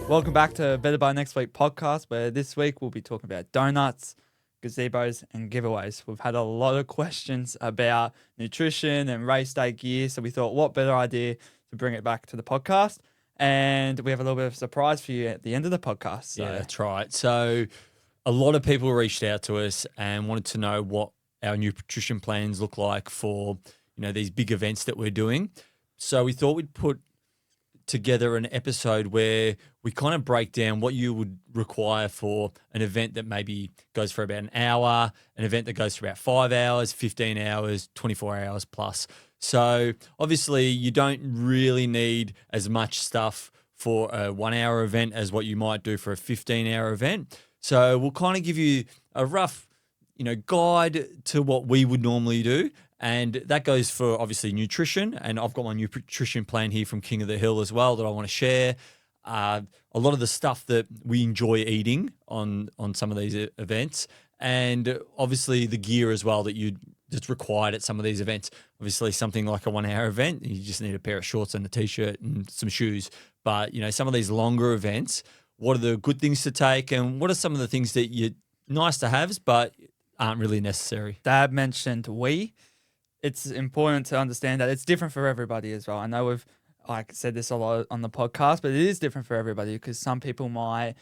Welcome back to Better by Next Week podcast, where this week we'll be talking about donuts, gazebos, and giveaways. We've had a lot of questions about nutrition and race day gear, so we thought what better idea to bring it back to the podcast. And we have a little bit of a surprise for you at the end of the podcast. So. Yeah, that's right. So a lot of people reached out to us and wanted to know what our nutrition plans look like for, these big events that we're doing. So we thought we'd put together an episode where we kind of break down what you would require for an event that maybe goes for about an hour, an event that goes for about 5 hours, 15 hours, 24 hours plus. So obviously you don't really need as much stuff for a 1 hour event as what you might do for a 15-hour event. So we'll kind of give you a rough, guide to what we would normally do. And that goes for obviously nutrition. And I've got my nutrition plan here from King of the Hill as well that I want to share. A lot of the stuff that we enjoy eating on some of these events, and obviously the gear as well that's required at some of these events. Obviously something like a 1 hour event, you just need a pair of shorts and a t-shirt and some shoes. But some of these longer events, what are the good things to take, and what are some of the things that you're nice to haves but aren't really necessary? Dad mentioned it's important to understand that it's different for everybody as well. I know we've said this a lot on the podcast, but it is different for everybody because some people might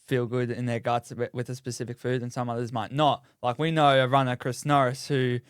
feel good in their guts with a specific food and some others might not. Like we know a runner, Chris Norris, who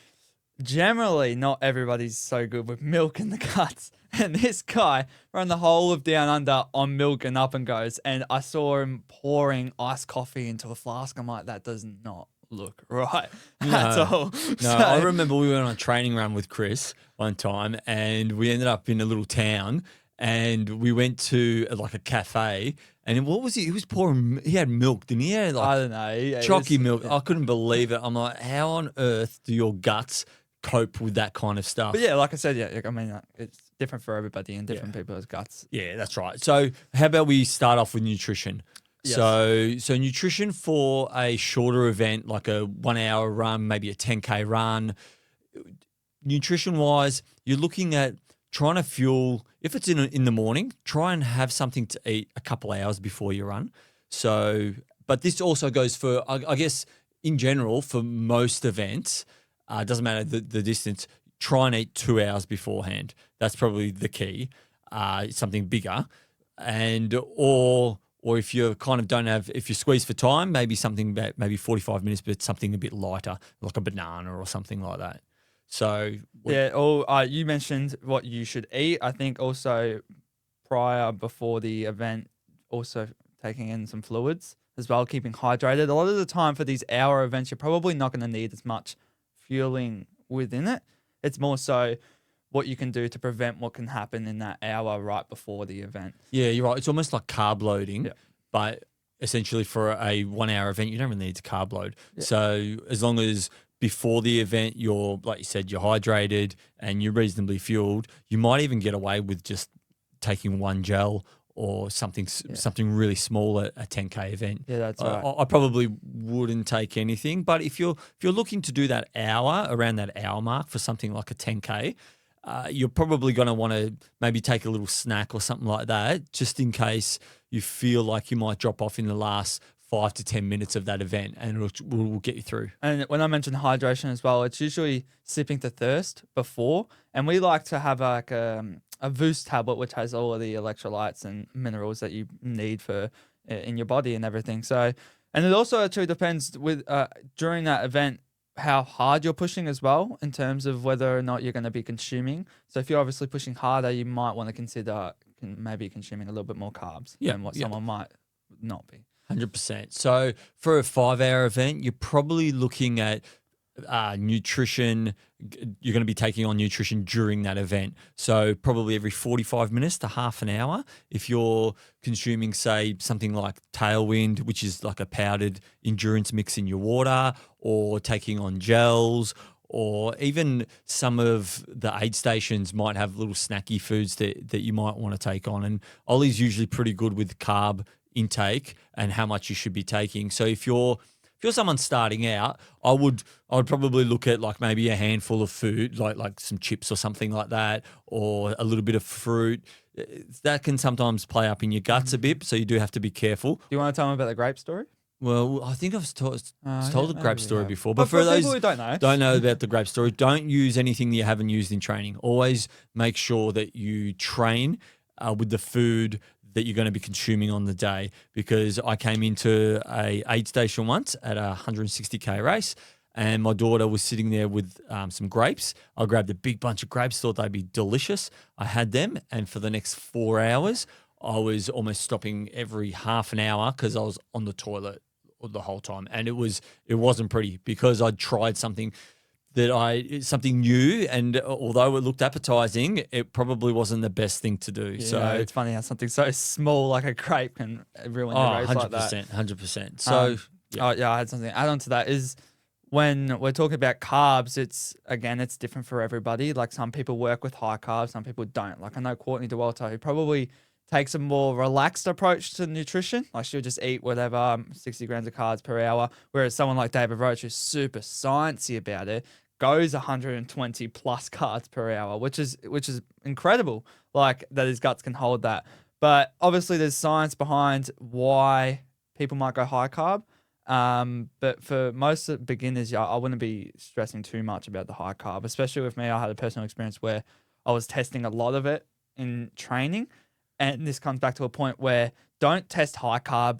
generally not everybody's so good with milk in the guts. And this guy ran the whole of Down Under on milk and up and goes. And I saw him pouring iced coffee into a flask. I'm like, that does not look right at all. No, I remember we went on a training run with Chris one time and we ended up in a little town and we went to a cafe and what was he was pouring, he had milk, didn't he? I don't know. Chalky milk. I couldn't believe it. I'm like, how on earth do your guts cope with that kind of stuff? But yeah, like I said, it's different for everybody and different people's guts. Yeah, that's right. So how about we start off with nutrition? Yes. So nutrition for a shorter event, like a 1 hour run, maybe a 10K run, nutrition-wise, you're looking at trying to fuel, if it's in the morning, try and have something to eat a couple of hours before you run. So, but this also goes for, I guess, in general, for most events, it doesn't matter the distance, try and eat 2 hours beforehand. That's probably the key, something bigger. Or if you kind of if you're squeezed for time, maybe something about maybe 45 minutes, but something a bit lighter, like a banana or something like that. So you mentioned what you should eat. I think also before the event, also taking in some fluids as well, keeping hydrated. A lot of the time for these hour events, you're probably not going to need as much fueling within it. It's more so what you can do to prevent what can happen in that hour right before the event. Yeah, you're right. It's almost like carb loading, but essentially for a 1 hour event, you don't really need to carb load. Yeah. So as long as before the event, you're, like you said, you're hydrated and you're reasonably fueled, you might even get away with just taking one gel or something really small at a 10K event. Yeah, that's right. I probably wouldn't take anything, but if you're looking to do that hour, around that hour mark for something like a 10K, you're probably going to want to maybe take a little snack or something like that, just in case you feel like you might drop off in the last 5 to 10 minutes of that event, and will get you through. And when I mentioned hydration as well, it's usually sipping to thirst before, and we like to have like a Boost tablet which has all of the electrolytes and minerals that you need for in your body and everything. So, and it also actually depends with during that event how hard you're pushing as well, in terms of whether or not you're going to be consuming. So if you're obviously pushing harder, you might want to consider maybe consuming a little bit more carbs than what someone might not be. 100%. So for a 5 hour event, you're probably looking at nutrition. You're going to be taking on nutrition during that event. So probably every 45 minutes to half an hour. If you're consuming, say, something like Tailwind, which is like a powdered endurance mix in your water, or taking on gels, or even some of the aid stations might have little snacky foods that you might want to take on. And Ollie's usually pretty good with carb intake and how much you should be taking. So if you're you're someone starting out, I would probably look at like maybe a handful of food, like some chips or something like that, or a little bit of fruit. That can sometimes play up in your guts a bit, so you do have to be careful. Do you want to tell me about the grape story? Well, I think I've told Yeah, the grape maybe we story have. before, But but for for those people who don't know. about the grape story, don't use anything that you haven't used in training. Always make sure that you train with the food that you're going to be consuming on the day, because I came into a aid station once at a 160K race, and my daughter was sitting there with some grapes. I grabbed a big bunch of grapes, thought they'd be delicious. I had them, and for the next 4 hours, I was almost stopping every half an hour because I was on the toilet the whole time, and it wasn't pretty, because I'd tried something something new, and although it looked appetizing, it probably wasn't the best thing to do. Yeah, So it's funny how something so small like a grape can ruin your race like that. 100%. So Oh yeah, I had something to add on to that is when we're talking about carbs, it's different for everybody. Like some people work with high carbs, some people don't. Like I know Courtney DeWalter, who probably takes a more relaxed approach to nutrition. Like she'll just eat whatever, 60 grams of carbs per hour. Whereas someone like David Roach, who's super sciencey about it, goes 120 plus carbs per hour, which is incredible. Like that his guts can hold that. But obviously there's science behind why people might go high carb. But for most beginners, I wouldn't be stressing too much about the high carb, especially with me. I had a personal experience where I was testing a lot of it in training. And this comes back to a point where don't test high carb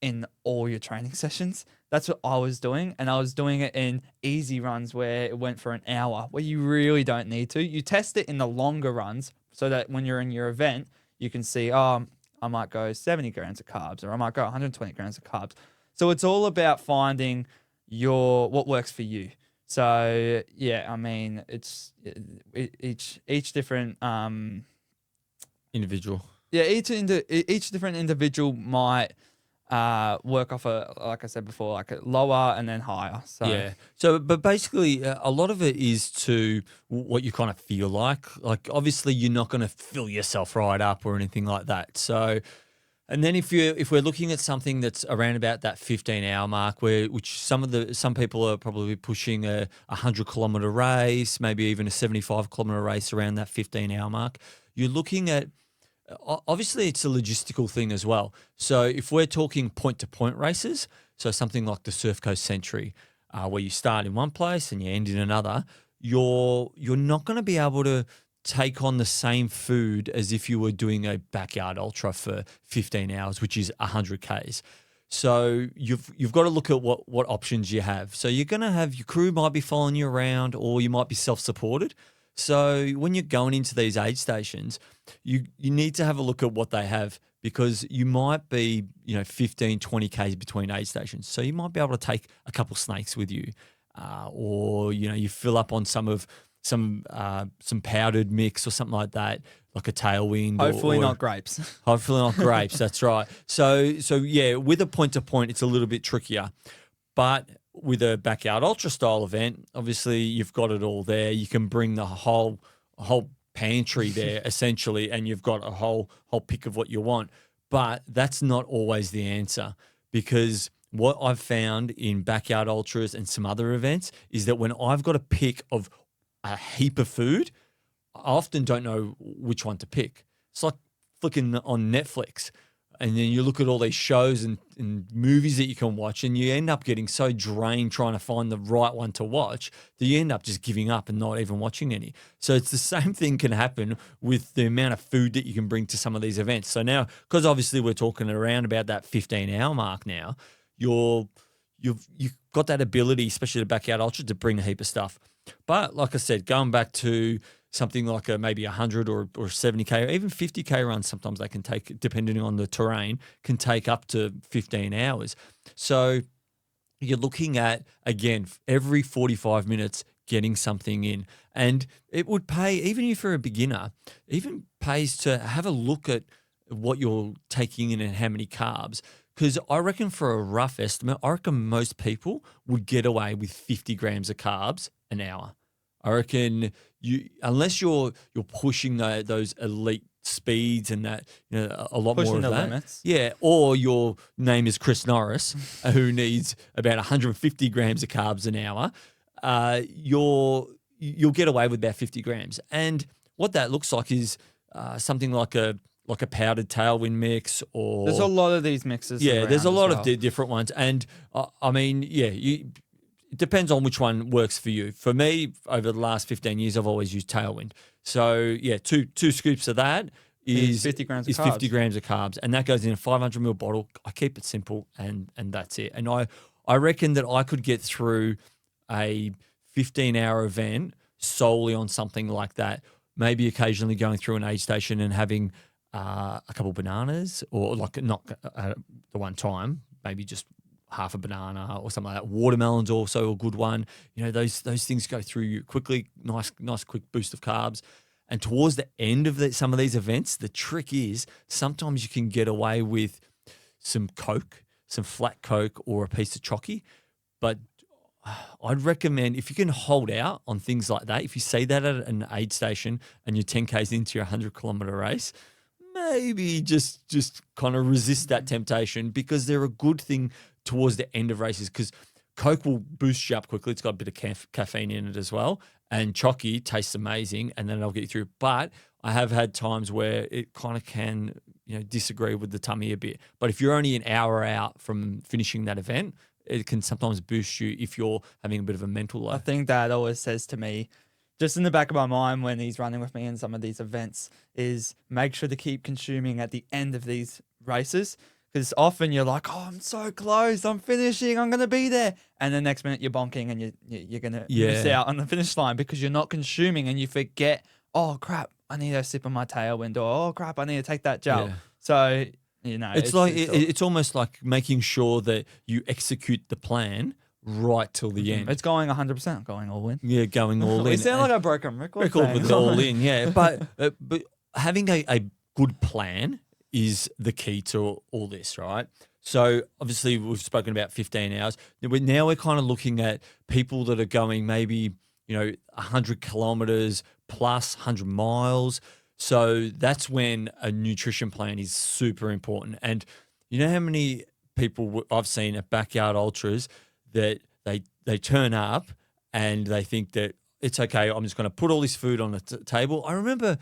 in all your training sessions. That's what I was doing. And I was doing it in easy runs where it went for an hour, where you really don't need to. You test it in the longer runs so that when you're in your event, you can see, I might go 70 grams of carbs, or I might go 120 grams of carbs. So it's all about finding what works for you. So yeah, I mean, it's each different individual. Yeah, each different individual might work off like I said before, like a lower and then higher. So yeah. So, but basically, a lot of it is to what you kind of feel like. Like, obviously, you're not going to fill yourself right up or anything like that. So, and then if we're looking at something that's around about that 15-hour mark, which some people are probably pushing a 100-kilometer race, maybe even a 75-kilometer race around that 15-hour mark, you're looking at. Obviously, it's a logistical thing as well. So if we're talking point-to-point races, so something like the Surf Coast Century, where you start in one place and you end in another, you're not going to be able to take on the same food as if you were doing a backyard ultra for 15 hours, which is 100 Ks. So you've got to look at what options you have. So you're going to have your crew might be following you around, or you might be self-supported. So when you're going into these aid stations, you need to have a look at what they have, because you might be 15, 20 Ks between aid stations. So you might be able to take a couple snakes with you, or you fill up on some powdered mix or something like that, like a tailwind. Hopefully not grapes. Hopefully not grapes. That's right. So yeah, with a point to point, it's a little bit trickier, but with a backyard ultra style event, obviously you've got it all there. You can bring the whole pantry there essentially, and you've got a whole pick of what you want. But that's not always the answer, because what I've found in backyard ultras and some other events is that when I've got a pick of a heap of food, I often don't know which one to pick. It's like flicking on Netflix, and then you look at all these shows and movies that you can watch, and you end up getting so drained trying to find the right one to watch that you end up just giving up and not even watching any. So it's the same thing can happen with the amount of food that you can bring to some of these events. So now, because obviously we're talking around about that 15-hour mark now, you've got that ability, especially the backyard ultra, to bring a heap of stuff. But like I said, going back to something like maybe 100 or 70K or even 50K runs, sometimes they can take, depending on the terrain, can take up to 15 hours. So you're looking at, again, every 45 minutes getting something in. And it would pay, even if you're a beginner, even pays to have a look at what you're taking in and how many carbs. Because I reckon for a rough estimate, I reckon most people would get away with 50 grams of carbs an hour. I reckon unless you're pushing those elite speeds and that, a lot Pushing more of the that. limits. Yeah, or your name is Chris Norris, who needs about 150 grams of carbs an hour. You'll get away with about 50 grams. And what that looks like is something like a powdered tailwind mix, or There's a lot of these mixes. there's a around lot as of well. different ones. And it depends on which one works for you. For me, over the last 15 years, I've always used tailwind. So two scoops of that is 50 grams of is carbs. 50 grams of carbs, and that goes in a 500 ml bottle. I keep it simple, and that's it. And I reckon that I could get through a 15-hour event solely on something like that. Maybe occasionally going through an aid station and having a couple bananas, or like not the one time, maybe just half a banana or something like that. Watermelon's also a good one. Those things go through you quickly. Nice quick boost of carbs. And towards the end of some of these events, the trick is sometimes you can get away with some Coke, some flat Coke, or a piece of chocky. But I'd recommend, if you can hold out on things like that, if you see that at an aid station and you're 10Ks into your 100-kilometer race, maybe just kind of resist that temptation, because they're a good thing towards the end of races, because Coke will boost you up quickly. It's got a bit of caffeine in it as well. And chocky tastes amazing, and then it'll get you through. But I have had times where it kind of can, disagree with the tummy a bit. But if you're only an hour out from finishing that event, it can sometimes boost you if you're having a bit of a mental low. I think Dad always says to me, just in the back of my mind when he's running with me in some of these events, is make sure to keep consuming at the end of these races. Because often you're like, oh, I'm so close, I'm finishing, I'm going to be there. And the next minute you're bonking and you're going to miss out on the finish line because you're not consuming, and you forget, oh, crap, I need a sip of my tailwind, or, oh, crap, I need to take that gel. Yeah. So, it's almost like making sure that you execute the plan right till the end. It's going 100%, going all in. Yeah, going all in. We sound like a broken record. With all in, yeah. But having a good plan is the key to all this, right? So obviously we've spoken about 15 hours. Now we're kind of looking at people that are going maybe, 100 kilometers plus 100 miles. So that's when a nutrition plan is super important. And you know how many people I've seen at backyard ultras that they turn up and they think that it's okay, I'm just going to put all this food on the table. I remember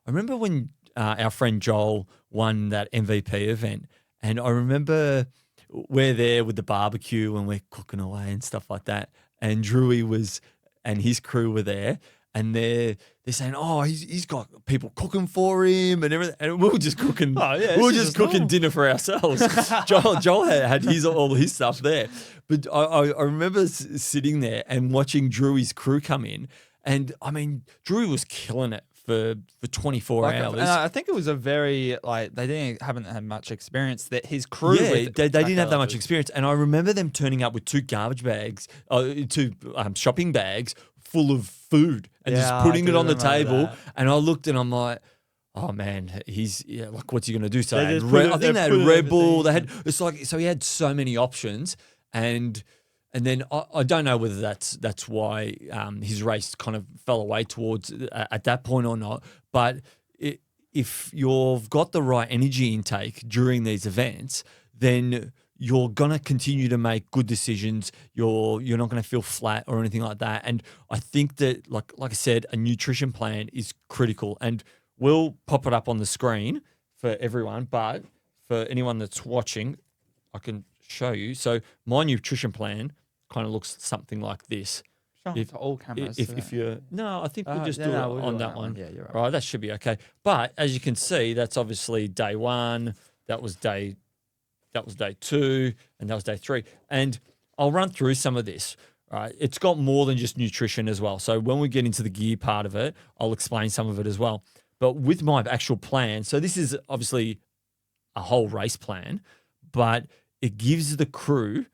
when our friend Joel won that MVP event, and I remember we're there with the barbecue and we're cooking away and stuff like that, and Drewy and his crew were there, and they're saying, oh, he's got people cooking for him and everything, and we were just cooking. Oh, yeah, we were just cooking dinner for ourselves. Joel had all his stuff there, but I remember sitting there and watching Drewy's crew come in, and I mean, Drewy was killing it for 24 hours. And I think it was a very, they haven't had much experience. That his crew, they didn't have that much experience. And I remember them turning up with two garbage bags, two shopping bags full of food, and just putting it on the table. That. And I looked and I'm like, oh man, what's he gonna do? So I think they had Red Bull. So he had so many options, and then I don't know whether that's why his race kind of fell away towards at that point or not. But if you've got the right energy intake during these events, then you're gonna continue to make good decisions. You're not gonna feel flat or anything like that. And I think that, like I said, a nutrition plan is critical. And we'll pop it up on the screen for everyone. But for anyone that's watching, I can show you. So my nutrition plan kind of looks something like this. Show it to all cameras. If you're I think we'll just do it on that one. Yeah, you're right. Right, that should be okay. But as you can see, that's obviously day 1. That was day 2, and that was day 3. And I'll run through some of this. Right, it's got more than just nutrition as well. So when we get into the gear part of it, I'll explain some of it as well. But with my actual plan, so this is obviously a whole race plan, but it gives the crew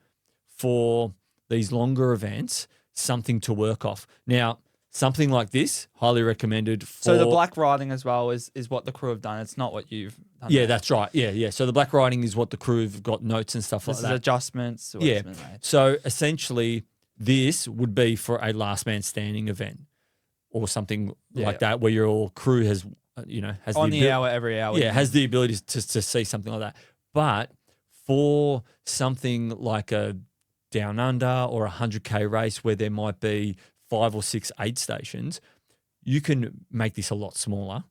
for these longer events something to work off. Now, something like this, highly recommended for... So the black writing as well is what the crew have done. It's not what you've done. Yeah, that's right. Yeah. So the black writing is what the crew have got notes and stuff like that. This is adjustments. Yeah. So essentially, this would be for a last man standing event or something like that, where your crew has has On the abil- hour, every hour. yeah, has the ability to see something like that. But for something like a down under or a 100K race where there might be 5 or 6 aid stations, you can make this a lot smaller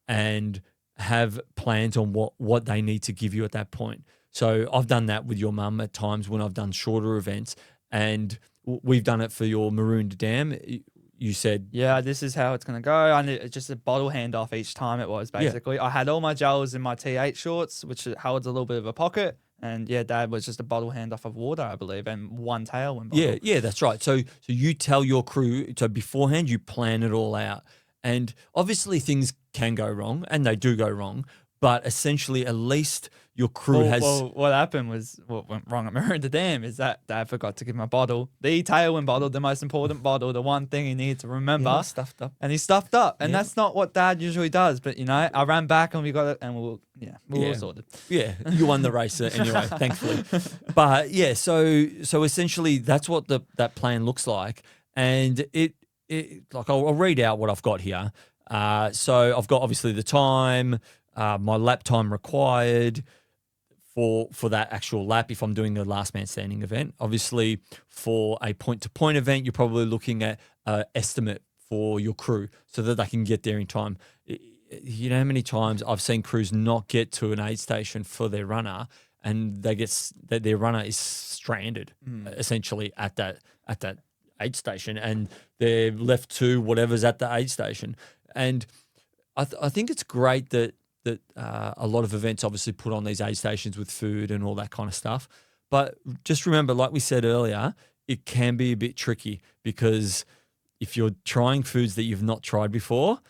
and have plans on what they need to give you at that point. So I've done that with your mum at times when I've done shorter events, and we've done it for your Marooned Dam. You said, Yeah, this is how it's going to go. I need just a bottle handoff each time it was, basically. I had all my gels in my T8 shorts, which holds a little bit of a pocket. And yeah, Dad was just a bottle handoff of water, I believe, and one tailwind bottle. yeah, that's right. So you tell your crew, so beforehand you plan it all out. And obviously things can go wrong, and they do go wrong, but essentially at least your crew has... Well, what happened was, what went wrong at Maroon the Dam is that Dad forgot to give my bottle, the tailwind bottle, the most important bottle, the one thing he needed to remember. Yeah, stuffed up. And he stuffed up. And Yeah. that's not what Dad usually does. But, I ran back and we got it, and we were all sorted. Yeah, you won the race anyway, thankfully. But yeah, so essentially that's what that plan looks like. And it like I'll read out what I've got here. So I've got obviously the time, my lap time required for that actual lap if I'm doing the last man standing event. Obviously, for a point-to-point event, you're probably looking at estimate for your crew so that they can get there in time. You know how many times I've seen crews not get to an aid station for their runner, and their runner is stranded essentially at that aid station, and they're left to whatever's at the aid station. And I think it's great that a lot of events obviously put on these aid stations with food and all that kind of stuff. But just remember, like we said earlier, it can be a bit tricky because if you're trying foods that you've not tried before,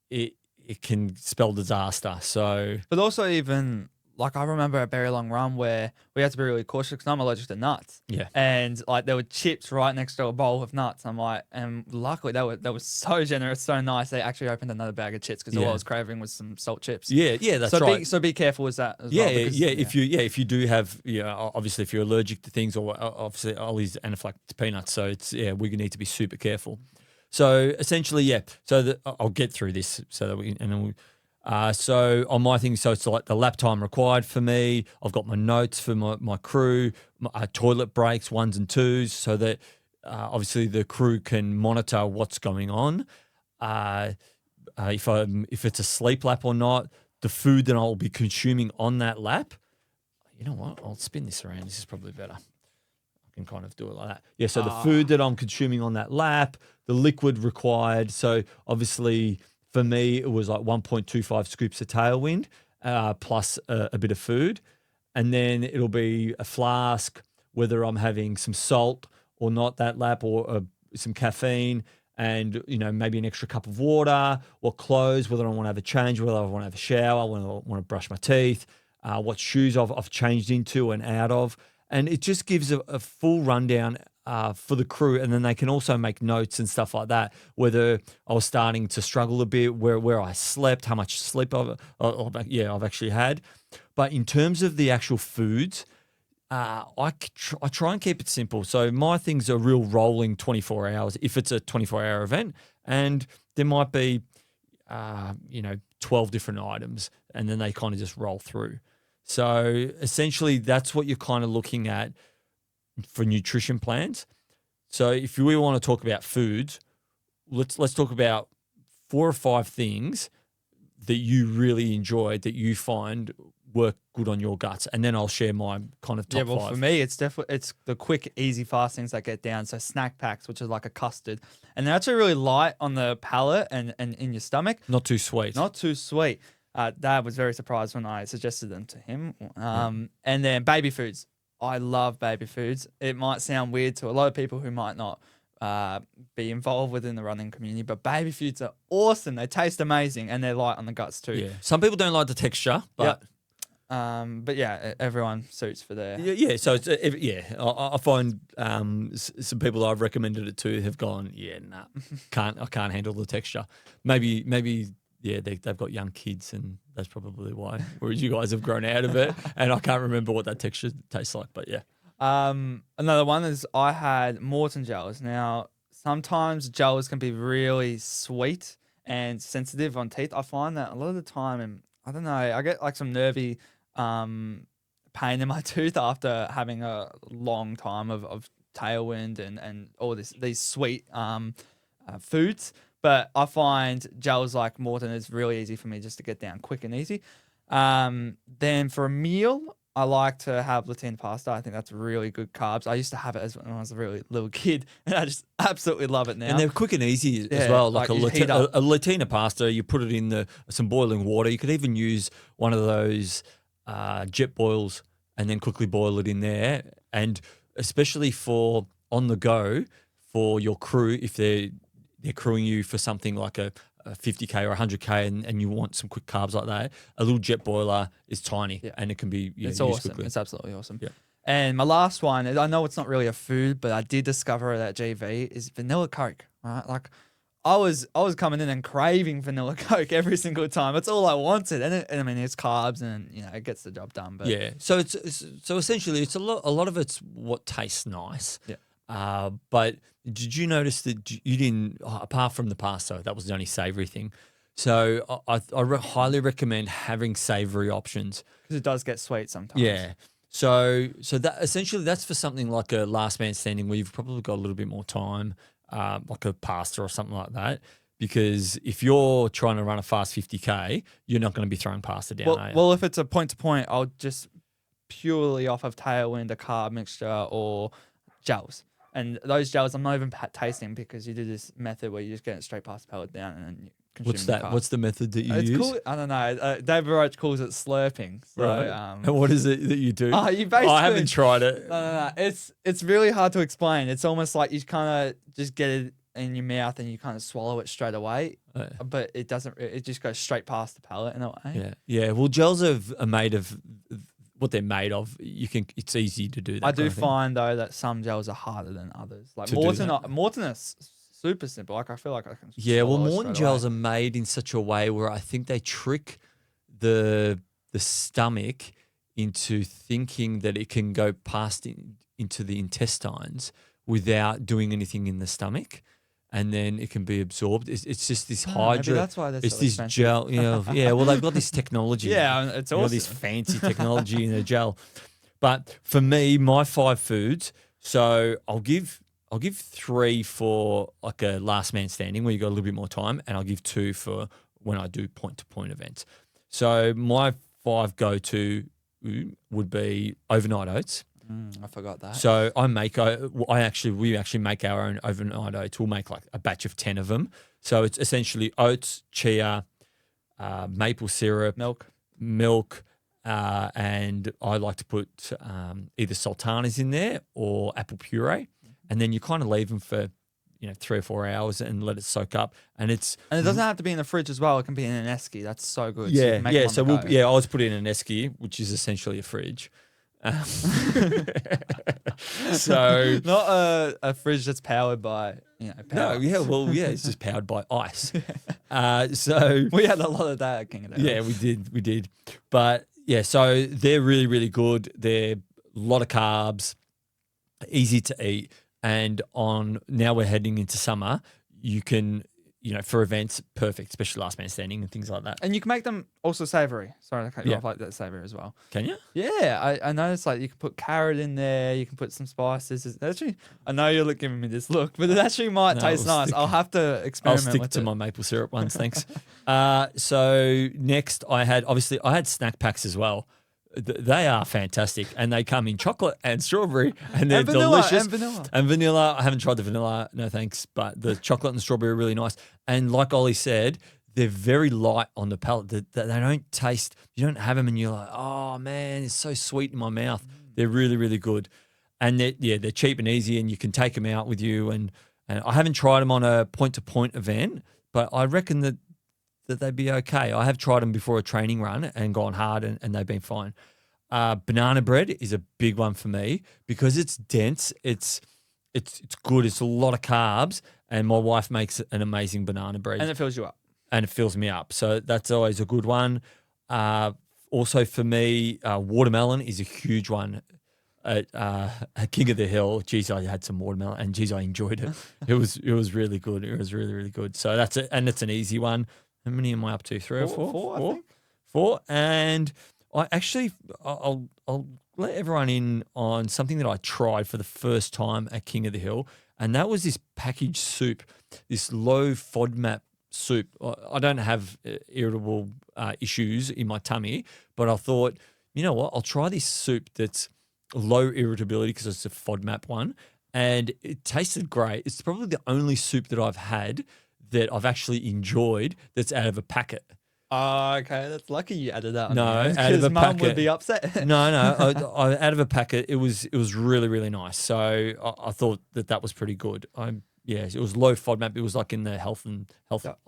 it can spell disaster. So, But also even, like, I remember a very long run where we had to be really cautious because I'm allergic to nuts. Yeah. And, like, there were chips right next to a bowl of nuts. I'm like, and luckily they were so generous, so nice. They actually opened another bag of chips because all I was craving was some salt chips. yeah, that's right. So be careful with that as Yeah, well. Because, If you do have, obviously if you're allergic to things, or obviously Ollie's anaphylactic to peanuts, so it's we need to be super careful. So essentially, So I'll get through this so that we and then we. So on my thing, so it's like the lap time required for me. I've got my notes for my crew, toilet breaks, 1s and 2s, so that obviously the crew can monitor what's going on. If it's a sleep lap or not, the food that I'll be consuming on that lap. You know what? I'll spin this around. This is probably better. I can kind of do it like that. Yeah. So the food that I'm consuming on that lap, the liquid required. So obviously, for me, it was like 1.25 scoops of tailwind plus a bit of food. And then it'll be a flask, whether I'm having some salt or not that lap, or some caffeine, and maybe an extra cup of water, or clothes, whether I want to have a change, whether I want to have a shower, whether I want to brush my teeth, what shoes I've changed into and out of. And it just gives a full rundown for the crew, and then they can also make notes and stuff like that, whether I was starting to struggle a bit, where I slept, how much sleep I've actually had. But in terms of the actual foods, I try and keep it simple. So my things are real rolling 24 hours if it's a 24-hour event, and there might be 12 different items, and then they kind of just roll through. So essentially that's what you're kind of looking at for nutrition plans. So if we want to talk about foods, let's talk about 4 or 5 things that you really enjoy, that you find work good on your guts, and then I'll share my kind of top 5. For me, it's the quick, easy, fast things that get down. So snack packs, which is like a custard, and they're actually really light on the palate and in your stomach. Not too sweet. Not too sweet. Dad was very surprised when I suggested them to him. And then baby foods. I love baby foods. It might sound weird to a lot of people who might not be involved within the running community, but baby foods are awesome. They taste amazing, and they're light on the guts too. Yeah. Some people don't like the texture, but but yeah, everyone suits for their. Yeah. So it's, I find some people I've recommended it to have gone, I can't handle the texture. Maybe. Yeah, they've got young kids, and that's probably why. Whereas you guys have grown out of it, and I can't remember what that texture tastes like. But yeah. Another one is I had Morton gels. Now, sometimes gels can be really sweet, and sensitive on teeth, I find that a lot of the time, and I don't know, I get like some nervy pain in my tooth after having a long time of tailwind and all these sweet foods. But I find gels like Morton is really easy for me just to get down quick and easy. Then for a meal, I like to have latina pasta. I think that's really good carbs. I used to have it when I was a really little kid, and I just absolutely love it now. And they're quick and easy as Yeah, well. Like like you heat up. a Latina pasta, you put it in some boiling water. You could even use one of those jet boils and then quickly boil it in there. And especially for on the go for your crew, if they're crewing you for something like a 50K or 100K and you want some quick carbs like that, a little jet boiler is tiny and it can be it's used awesome. quickly. It's absolutely awesome. Yeah. And my last one, I know it's not really a food, but I did discover it at GV, is vanilla Coke. Right, like I was coming in and craving vanilla Coke every single time. It's all I wanted, and I mean it's carbs and it gets the job done. But Yeah, so so essentially it's a lot of it's what tastes nice. Yeah. But did you notice that you didn't, apart from the pasta, that was the only savoury thing. So I highly recommend having savoury options. because it does get sweet sometimes. Yeah. So that essentially that's for something like a last man standing where you've probably got a little bit more time, like a pasta or something like that. Because if you're trying to run a fast 50K, you're not going to be throwing pasta down. Are you? Well, if it's a point to point, I'll just purely off of tailwind, a carb mixture, or gels. And those gels, I'm not even tasting because you do this method where you just get it straight past the pellet down and then you consume What's the that? carb. What's the method that you use? It's cool. I don't know. David Roach calls it slurping. So, Right. And what is it that you do? you basically. I haven't tried it. No. It's really hard to explain. It's almost like you kind of just get it in your mouth and you kind of swallow it straight away, but it doesn't. It just goes straight past the palate in a way. Yeah. Well, gels are made of what they're made of. It's easy to do that. I do find though that some gels are harder than others. Like Morton is super simple. Like I feel like I can. Yeah. Well, swallow it Morton straight gels away. are made in such a way where I think they trick the stomach into thinking that it can go past into the intestines without doing anything in the stomach. And then it can be absorbed. It's just this Maybe that's why they're it's so this expensive. gel. Yeah. Well, they've got this technology. Yeah, it's awesome. This fancy technology in a gel. But for me, my 5 foods. So I'll give 3 for like a last man standing where you got a little bit more time, and I'll give 2 for when I do point to point events. So my 5 go to would be overnight oats. I forgot that. So we actually make our own overnight oats. We'll make like a batch of 10 of them. So it's essentially oats, chia, maple syrup, milk, and I like to put either sultanas in there or apple puree, and then you kind of leave them for 3 or 4 hours and let it soak up. And it doesn't have to be in the fridge as well. It can be in an esky. That's so good. Yeah, So I always put it in an esky, which is essentially a fridge. So not a fridge that's powered by power. It's just powered by ice. So we had a lot of that at King of the yeah, we did, but yeah, so they're really, really good. They're a lot of carbs, easy to eat, and now we're heading into summer. You can for events, perfect, especially last man standing and things like that. And you can make them also savory. Sorry, I cut you off, like that savory as well. Can you? Yeah, I noticed like you can put carrot in there. You can put some spices. It's actually, I know you're giving me this look, but it actually might taste nice. I'll have to experiment. I'll stick with to it. my maple syrup ones, thanks. So next, I had snack packs as well. They are fantastic, and they come in chocolate and strawberry, and they're delicious. And vanilla. I haven't tried the vanilla, no thanks, but the chocolate and strawberry are really nice. And like Ollie said, they're very light on the palate. They don't taste. You don't have them, and you're like, oh man, it's so sweet in my mouth. They're really, really good, and they're cheap and easy, and you can take them out with you. And I haven't tried them on a point-to-point event, but I reckon that they'd be okay. I have tried them before a training run and gone hard, and they've been fine. Banana bread is a big one for me because it's dense. It's good. It's a lot of carbs, and my wife makes an amazing banana bread. And it fills you up. And it fills me up. So that's always a good one. Also for me, watermelon is a huge one. at King of the Hill, geez, I had some watermelon, and geez, I enjoyed it. It was really good. It was really, really good. So that's it, and it's an easy one. How many am I up to? Three or four? Four, I think. Four. And I actually, I'll let everyone in on something that I tried for the first time at King of the Hill, and that was this packaged soup, this low FODMAP soup. I don't have irritable issues in my tummy, but I thought, you know what, I'll try this soup that's low irritability because it's a FODMAP one, and it tasted great. It's probably the only soup that I've had that I've actually enjoyed that's out of a packet. Oh, okay. That's lucky you added that. No, out of because a Mum packet. would be upset. No, I out of a packet. It was really, really nice. So I thought that was pretty good. It was low FODMAP. It was like in the health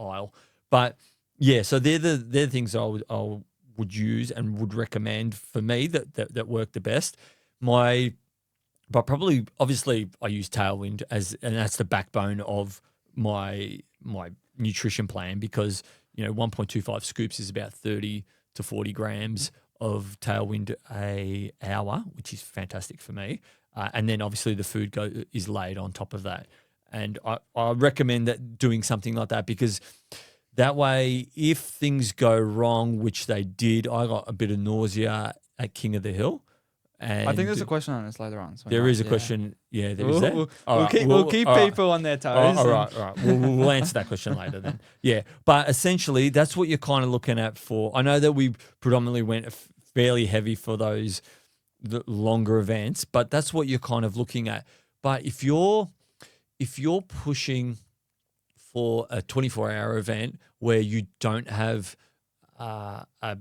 aisle. But yeah, so they're the things I would use and would recommend for me that work the best. But probably obviously I use Tailwind and that's the backbone of my nutrition plan, because 1.25 scoops is about 30 to 40 grams of Tailwind a hour, which is fantastic for me. And then obviously the food is laid on top of that. And I recommend that doing something like that, because that way, if things go wrong, which they did, I got a bit of nausea at King of the Hill. And I think there's a question on this later on. So there is a question. Yeah, there is that. We'll keep people on their toes. All right. We'll answer that question later then. Yeah, but essentially that's what you're kind of looking at for. I know that we predominantly went fairly heavy for the longer events, but that's what you're kind of looking at. But if you're pushing for a 24-hour event where you don't have a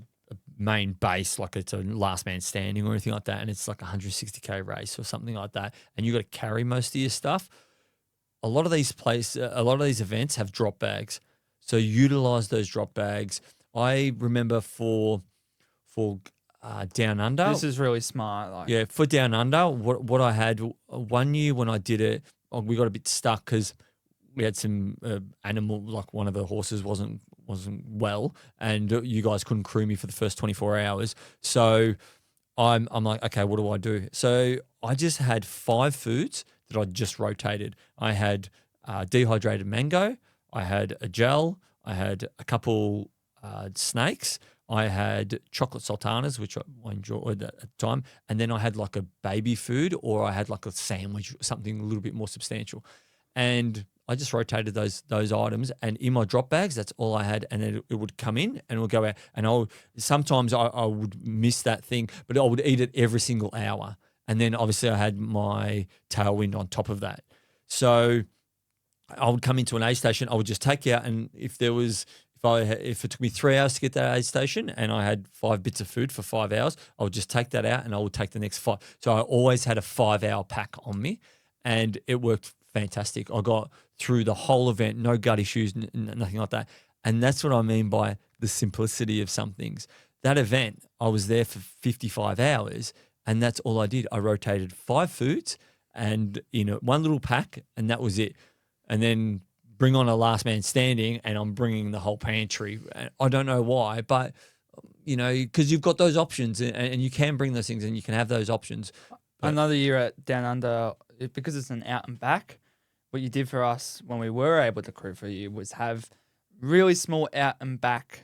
main base, like it's a last man standing or anything like that, and it's like a 160K race or something like that, and you got to carry most of your stuff, a lot of these events have drop bags. So utilize those drop bags. I remember for Down Under. This is really smart. Yeah, for Down Under, what I had one year when I did it, we got a bit stuck because we had some animal, like one of the horses wasn't well, and you guys couldn't crew me for the first 24 hours. So I'm like, okay, what do I do? So I just had 5 foods that I just rotated. I had dehydrated mango, I had a gel, I had a couple snakes, I had chocolate sultanas, which I enjoyed at the time, and then I had like a baby food, or I had like a sandwich, something a little bit more substantial. And I just rotated those items, and in my drop bags, that's all I had, and it would come in and it would go out. And sometimes I would miss that thing, but I would eat it every single hour. And then obviously I had my Tailwind on top of that. So I would come into an aid station, I would just take out, and if it took me 3 hours to get that aid station and I had 5 bits of food for 5 hours, I would just take that out and I would take the next 5. So I always had a 5-hour pack on me, and it worked fantastic. I got through the whole event, no gut issues, nothing like that. And that's what I mean by the simplicity of some things. That event, I was there for 55 hours, and that's all I did. I rotated 5 foods and one little pack, and that was it. And then bring on a last man standing, and I'm bringing the whole pantry. I don't know why, but because you've got those options, and you can bring those things, and you can have those options. But another year at Down Under, because it's an out and back, what you did for us when we were able to crew for you was have really small out and back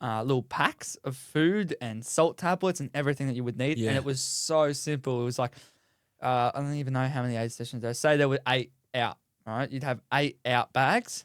little packs of food and salt tablets and everything that you would need. Yeah. And it was so simple. It was like, I don't even know how many aid stations there. Say there were 8 out, right? You'd have 8 out bags,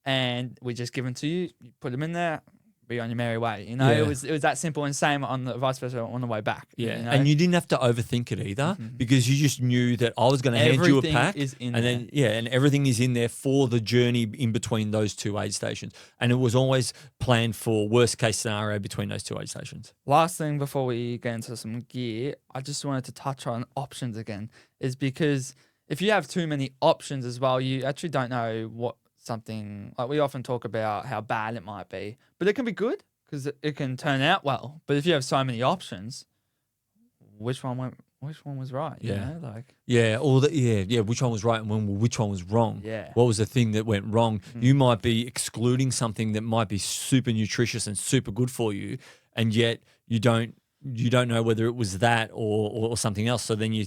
and we just give them to you. You put them in there, be on your merry way. Yeah. It was that simple, and same on the vice versa on the way back. Yeah, and you didn't have to overthink it either, because you just knew that I was going to hand you a pack, and everything is in there for the journey in between those 2 aid stations, and it was always planned for worst case scenario between those 2 aid stations. Last thing before we get into some gear, I just wanted to touch on options again, is because if you have too many options as well, you actually don't know what something, like we often talk about how bad it might be, but it can be good because it can turn out well. But if you have so many options, which one was right? Yeah. You which one was right and which one was wrong? Yeah. What was the thing that went wrong? You might be excluding something that might be super nutritious and super good for you, and yet you don't you don't know whether it was that or something else. So then you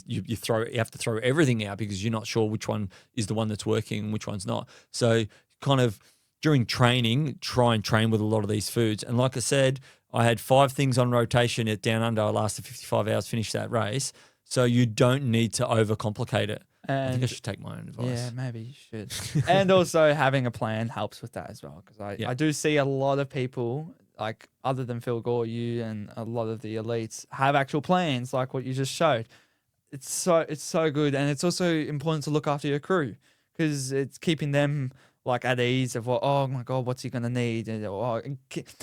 have to throw everything out because you're not sure which one is the one that's working and which one's not. So kind of during training, try and train with a lot of these foods. And like I said, I had 5 things on rotation at Down Under. I lasted 55 hours, finished that race. So you don't need to overcomplicate it. I think I should take my own advice. Yeah, maybe you should. And also having a plan helps with that as well. Because I do see a lot of people, like other than Phil Gore, you and a lot of the elites have actual plans like what you just showed. It's so good. And it's also important to look after your crew because it's keeping them like at ease of what, oh my God, what's he going to need? And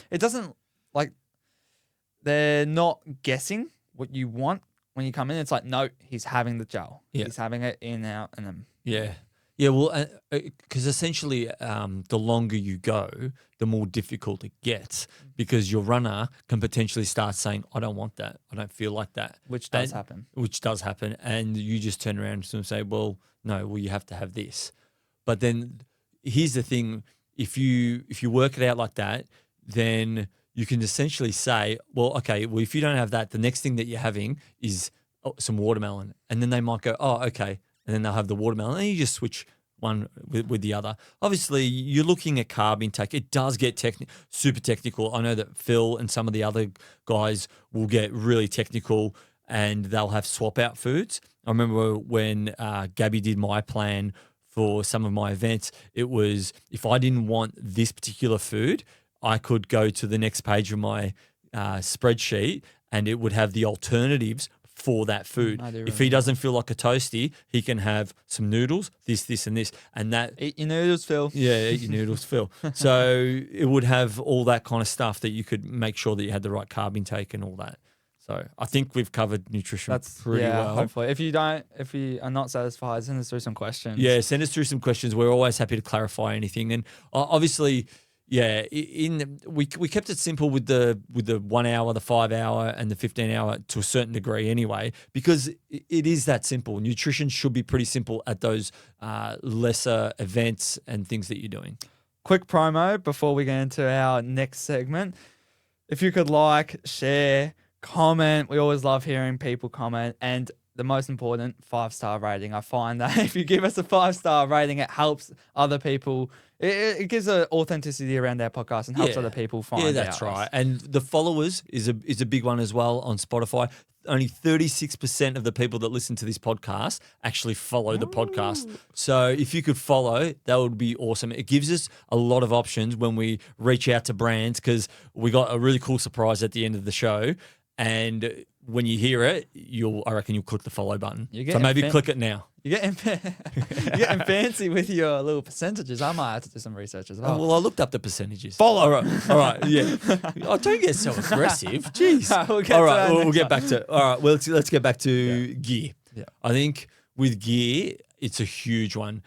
it doesn't like they're not guessing what you want. When you come in, it's like, no, he's having the gel. Yeah. He's having it in, out, and then. Yeah. Yeah, well, because essentially the longer you go, the more difficult it gets because your runner can potentially start saying, I don't want that. I don't feel like that. Which does happen. Which does happen. And you just turn around and say, well, no, well, you have to have this. But then here's the thing. If you work it out like that, then you can essentially say, well, okay, well, if you don't have that, the next thing that you're having is some watermelon. And then they might go, oh, okay. And then they'll have the watermelon. And you just switch one with the other. Obviously, you're looking at carb intake. It does get super technical. I know that Phil and some of the other guys will get really technical and they'll have swap out foods. I remember when Gabby did my plan for some of my events, it was if I didn't want this particular food, I could go to the next page of my spreadsheet and it would have the alternatives for that food. If he doesn't feel like a toasty, he can have some noodles, this, and this. And that eat your noodles, Phil. Yeah, eat your noodles, Phil. So it would have all that kind of stuff that you could make sure that you had the right carb intake and all that. So I think we've covered nutrition pretty well. Hopefully. If you are not satisfied, send us through some questions. Yeah, send us through some questions. We're always happy to clarify anything. And obviously, yeah, we kept it simple with the 1 hour, the 5 hour, and the 15 hour to a certain degree anyway, because it is that simple. Nutrition should be pretty simple at those lesser events and things that you're doing. Quick promo before we get into our next segment. If you could like, share, comment. We always love hearing people comment. And the most important, 5-star rating. I find that if you give us a 5-star rating, it helps other people. It gives an authenticity around our podcast and helps other people find out. Yeah, that's right. And the followers is a big one as well on Spotify. Only 36% of the people that listen to this podcast actually follow the podcast. So if you could follow, that would be awesome. It gives us a lot of options when we reach out to brands because we got a really cool surprise at the end of the show. And when you hear it, I reckon you'll click the follow button. So maybe click it now. You're getting fancy with your little percentages. I might have to do some research as well. Well, I looked up the percentages. Follow. All right, yeah. Oh, don't get so aggressive. Jeez. We'll get back to. All right, well, let's get back to gear. Yeah. I think with gear, it's a huge one.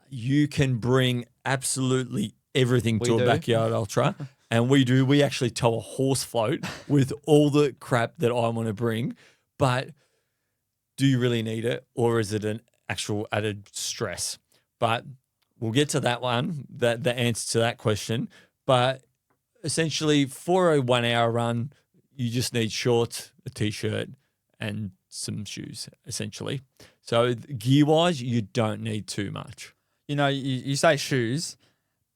You can bring absolutely everything to a backyard ultra. And we actually tow a horse float with all the crap that I want to bring. But do you really need it? Or is it an actual added stress? But we'll get to that one, the answer to that question. But essentially for a 1 hour run, you just need shorts, a t-shirt and some shoes, essentially. So gear-wise, you don't need too much. You know, you say shoes,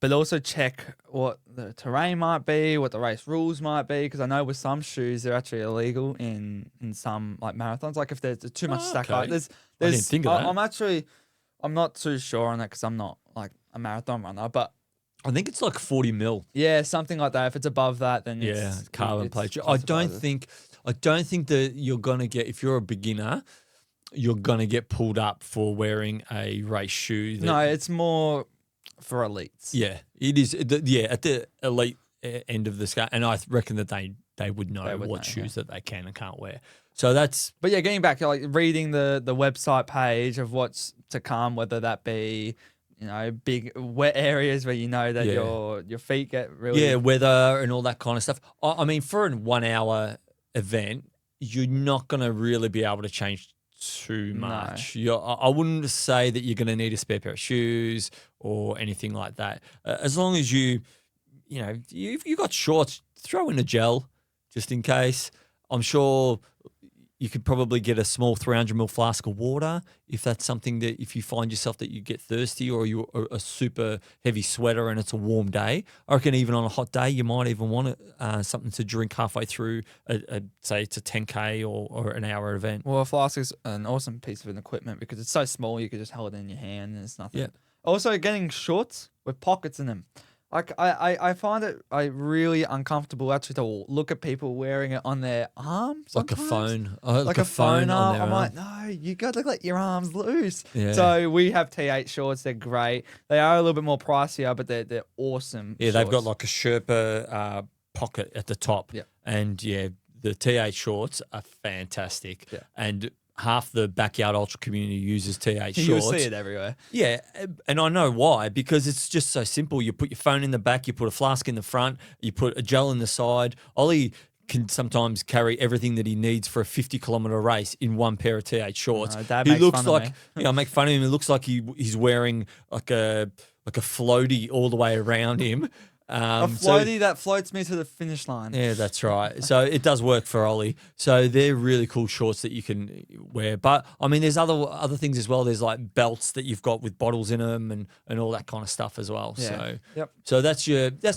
but also check what the terrain might be, what the race rules might be, because I know with some shoes they're actually illegal in some like marathons. Like if there's too much stack, like I didn't think of that. I'm not too sure on that because I'm not like a marathon runner, but I think it's like 40 mil. Yeah, something like that. If it's above that, then it's carbon plate. I don't think that you're gonna get, if you're a beginner, you're gonna get pulled up for wearing a race shoe. No, it's more for elites. Yeah, it is. At the elite end of the scale, and I reckon that they would know what shoes that they can and can't wear. So that's. But yeah, getting back, like reading the website page of what's to come, whether that be, you know, big wet areas where you know that your feet get really weather and all that kind of stuff. I mean, for a 1 hour event, you're not going to really be able to change too much. No. I wouldn't say that you're going to need a spare pair of shoes or anything like that. As long as you got shorts, throw in a gel just in case. I'm sure you could probably get a small 300 ml flask of water if that's something that if you find yourself that you get thirsty or you're a super heavy sweater and it's a warm day. I reckon even on a hot day, you might even want something to drink halfway through, say it's a 10K or an hour event. Well, a flask is an awesome piece of equipment because it's so small you could just hold it in your hand and it's nothing. Yeah. Also, getting shorts with pockets in them. Like I find it really uncomfortable actually to look at people wearing it on their arm Like a sometimes. phone. Like a phone arm. their I'm arm. like, no, you got to let your arms loose. Yeah. So we have T8 shorts. They're great. They are a little bit more pricier, but they're awesome. Yeah, they've got shorts. like a Sherpa pocket at the top. Yeah. And yeah, the T8 shorts are fantastic. Yeah. And half the backyard ultra community uses T8 You'll shorts. see it everywhere. Yeah, and I know why, because it's just so simple. You put your phone in the back, you put a flask in the front, you put a gel in the side. Ollie can sometimes carry everything that he needs for a 50-kilometer race in one pair of T8 shorts. Dad He makes looks fun of like, me. I make fun of him. It looks like he's wearing like a floaty all the way around him. A floaty that floats me to the finish line. Yeah, that's right. So it does work for Ollie. So they're really cool shorts that you can wear. But I mean, there's other things as well. There's like belts that you've got with bottles in them and all that kind of stuff as well. Yeah. So Yep. so that's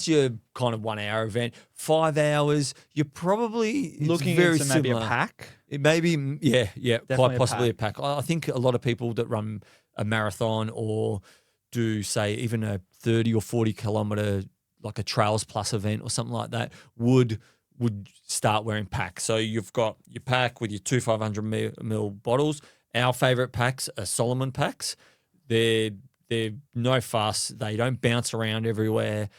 your kind of 1 hour event. 5 hours, you're probably Looking very into maybe a similar. pack. It maybe yeah, Definitely quite a possibly a pack. I think a lot of people that run a marathon or do say even a 30 or 40-kilometer like a Trails Plus event or something like that would start wearing packs. So you've got your pack with your two 500 ml bottles. Our favorite packs are Solomon packs. They're no fuss. They don't bounce around everywhere.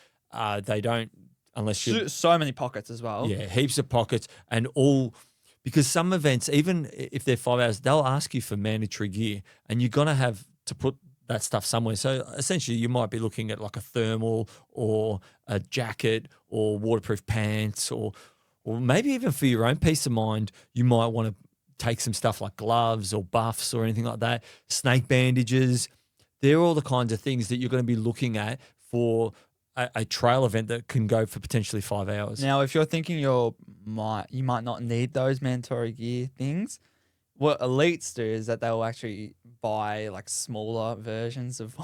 They don't unless you So many pockets as well. yeah, heaps of pockets and all. Because some events, even if they're 5 hours, they'll ask you for mandatory gear, and you're gonna have to put that stuff somewhere. So essentially, you might be looking at like a thermal or a jacket or waterproof pants, or maybe even for your own peace of mind, you might want to take some stuff like gloves or buffs or anything like that. Snake bandages. They're all the kinds of things that you're going to be looking at for a trail event that can go for potentially 5 hours. Now, if you're thinking you might not need those mandatory gear things, what elites do is that they'll actually buy like smaller versions of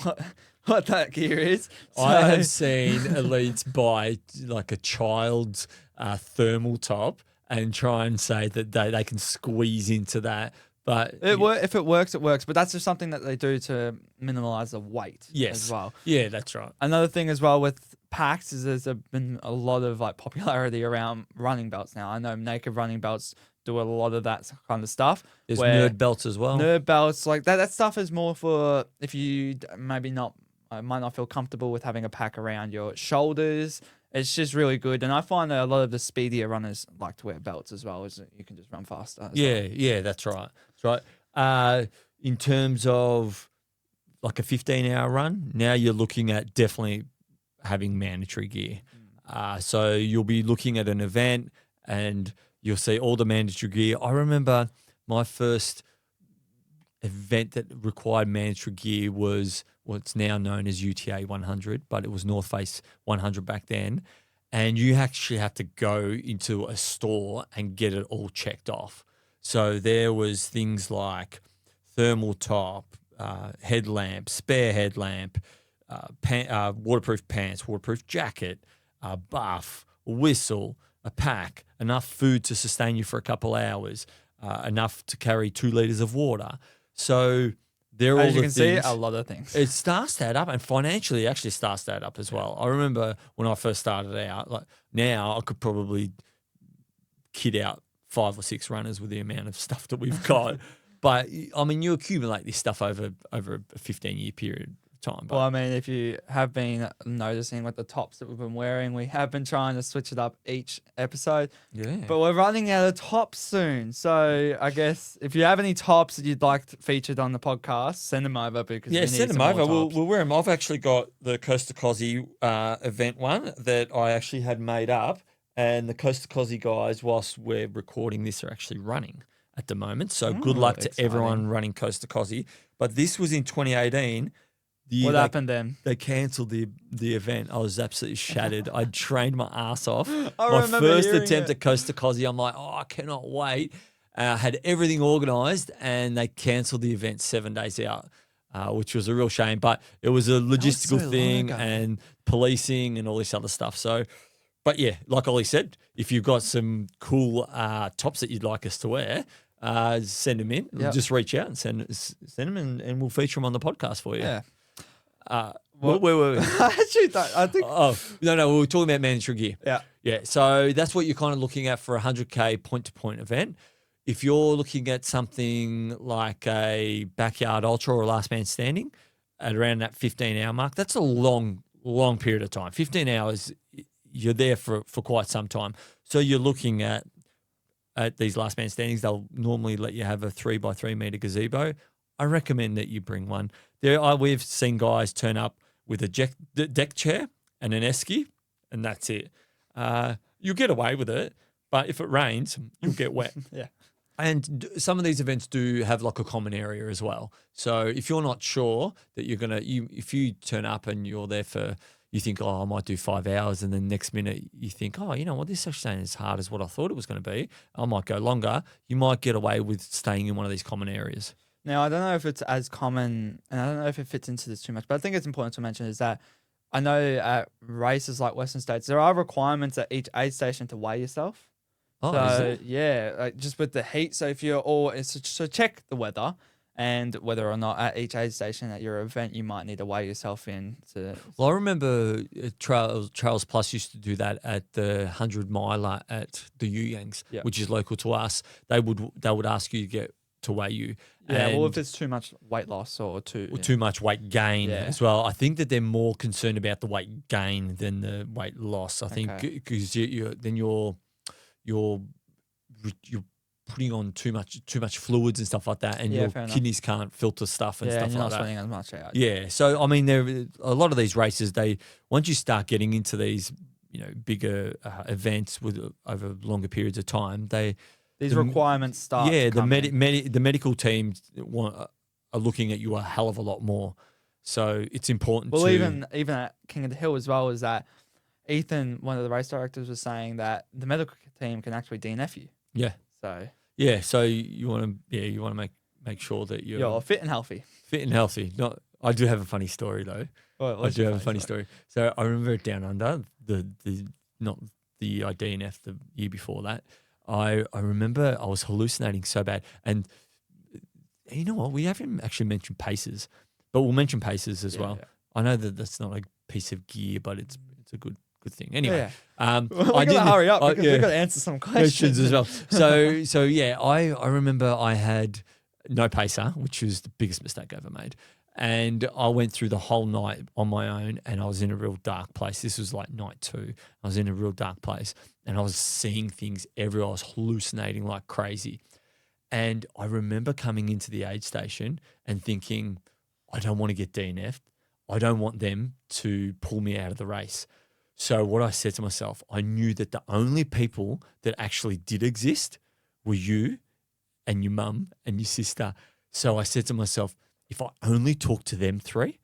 what that gear is. I have seen elites buy like a child's thermal top and try and say that they can squeeze into that. But if it works, it works. But that's just something that they do to minimize the weight yes, as well. Yeah, that's right. Another thing as well with packs is there's been a lot of like popularity around running belts now. I know naked running belts do a lot of that kind of stuff. There's where nerd belts as well. Nerd belts, like that stuff is more for if you might not feel comfortable with having a pack around your shoulders. It's just really good. And I find that a lot of the speedier runners like to wear belts as well, as you can just run faster. Yeah, that's right. That's right. In terms of like a 15-hour run, now you're looking at definitely having mandatory gear. So you'll be looking at an event and you'll see all the mandatory gear. I remember my first event that required mandatory gear was what's now known as UTA 100, but it was North Face 100 back then. And you actually had to go into a store and get it all checked off. So there was things like thermal top, headlamp, spare headlamp, waterproof pants, waterproof jacket, buff, whistle, a pack, enough food to sustain you for a couple hours, enough to carry 2 liters of water. So they're all As you the can see, things. a lot of things. It starts to add up, and financially, it actually starts to add up as well. I remember when I first started out, like now I could probably kid out 5 or 6 runners with the amount of stuff that we've got. But I mean, you accumulate this stuff over a 15-year period of time. But Well, I mean, if you have been noticing with the tops that we've been wearing, we have been trying to switch it up each episode. yeah, But we're running out of tops soon. So I guess if you have any tops that you'd like featured on the podcast, send them over because we need send them some more over. tops. We'll wear them. I've actually got the Costa Cozzy event one that I actually had made up, and the Costa Cozzy guys, whilst we're recording this, are actually running at the moment. So good luck to exciting. everyone running Costa Cozzy. But this was in 2018. What happened then? They cancelled the event. I was absolutely shattered. I trained my ass off. I My remember first hearing attempt it. at Coast to Cozzy, I'm like, I cannot wait. Had everything organised, and they cancelled the event 7 days out, which was a real shame. But it was a logistical so long thing ago. and policing and all this other stuff. So, but yeah, like Ollie said, if you've got some cool tops that you'd like us to wear, send them in. Yep. Just reach out and send them, and we'll feature them on the podcast for you. Yeah. Where were we? Actually, I think. Oh, no, we were talking about mandatory gear. Yeah. Yeah, so that's what you're kind of looking at for a 100K point-to-point event. If you're looking at something like a backyard ultra or last man standing at around that 15-hour mark, that's a long period of time. 15 hours, you're there for quite some time. So you're looking at these last man standings, they'll normally let you have a 3x3 meter gazebo. I recommend that you bring one. We've seen guys turn up with a deck chair and an esky, and that's it. You'll get away with it, but if it rains, you'll get wet. Yeah. And some of these events do have like a common area as well. So if you're not sure that you're if you turn up and you're there you think, I might do 5 hours, and then next minute you think, you know what, this actually ain't as hard as what I thought it was going to be. I might go longer. You might get away with staying in one of these common areas. Now, I don't know if it's as common, and I don't know if it fits into this too much, but I think it's important to mention is that I know at races like Western States, there are requirements at each aid station to weigh yourself. Oh, so, is it? yeah, like just with the heat. So if you're so check the weather and whether or not at each aid station at your event, you might need to weigh yourself in. Well, I remember Trails Plus used to do that at the 100 miler at the Yuyangs, Yep. which is local to us. They would ask you to weigh you. Yeah, And well, if it's too much weight loss or too much weight gain as well. I think that they're more concerned about the weight gain than the weight loss. I think because you're putting on too much fluids and stuff like that, and your kidneys can't filter stuff and stuff and you're like not that. sweating as much out. Yeah, so I mean, a lot of these races, once you start getting into these, bigger events over longer periods of time, these requirements start. Yeah, the medical teams are looking at you a hell of a lot more. So it's important. Well, even at King of the Hill as well, is that Ethan, one of the race directors, was saying that the medical team can actually DNF you. Yeah. So. Yeah, so you want to make sure that you're fit and healthy. Fit and healthy. I do have a funny story though. I do have a funny story. So I remember Down Under, not the DNF the year before that. I remember I was hallucinating so bad, and you know what? We haven't actually mentioned paces, but we'll mention paces as well. Yeah. I know that that's not a piece of gear, but it's a good thing. Anyway, we gotta hurry up because we've got to answer some questions as well. So yeah, I remember I had no pacer, which was the biggest mistake I ever made. And I went through the whole night on my own, and I was in a real dark place. This was like night 2. I was in a real dark place, and I was seeing things everywhere. I was hallucinating like crazy. And I remember coming into the aid station and thinking, I don't want to get DNF'd. I don't want them to pull me out of the race. So what I said to myself, I knew that the only people that actually did exist were you and your mum and your sister. So I said to myself, if I only talk to them 3,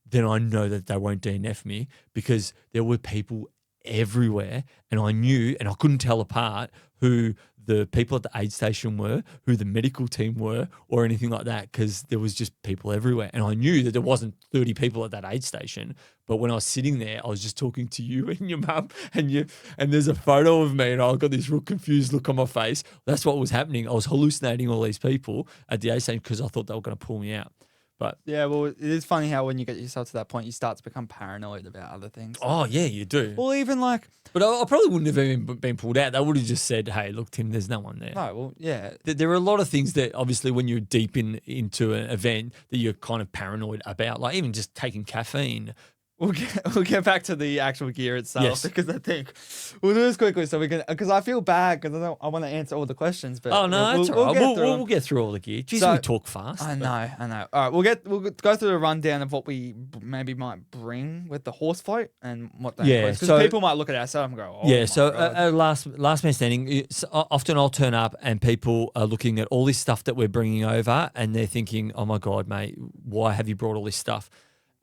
then I know that they won't DNF me, because there were people everywhere, and I knew, and I couldn't tell apart who the people at the aid station were, who the medical team were, or anything like that, because there was just people everywhere. And I knew that there wasn't 30 people at that aid station. But when I was sitting there, I was just talking to you and your mum, and there's a photo of me, and I got this real confused look on my face. That's what was happening. I was hallucinating all these people at the aid station because I thought they were going to pull me out. But yeah, well, it is funny how when you get yourself to that point, you start to become paranoid about other things. Oh, yeah, you do. Well, even like... But I probably wouldn't have even been pulled out. They would have just said, hey, look, Tim, there's no one there. No, well, yeah. There are a lot of things that obviously when you're deep into an event that you're kind of paranoid about, like even just taking caffeine. We'll get back to the actual gear itself, yes. Because I think we'll do this quickly so we can, because I feel bad because I want to answer all the questions. But oh no, it's all right. We'll get through all the gear. Jeez, we talk fast. I know. All right, we'll go through the rundown of what we maybe might bring with the horse float and what that includes. Because people might look at ourselves and go, oh yeah. So last man standing. Often I'll turn up and people are looking at all this stuff that we're bringing over and they're thinking, oh my god, mate, why have you brought all this stuff?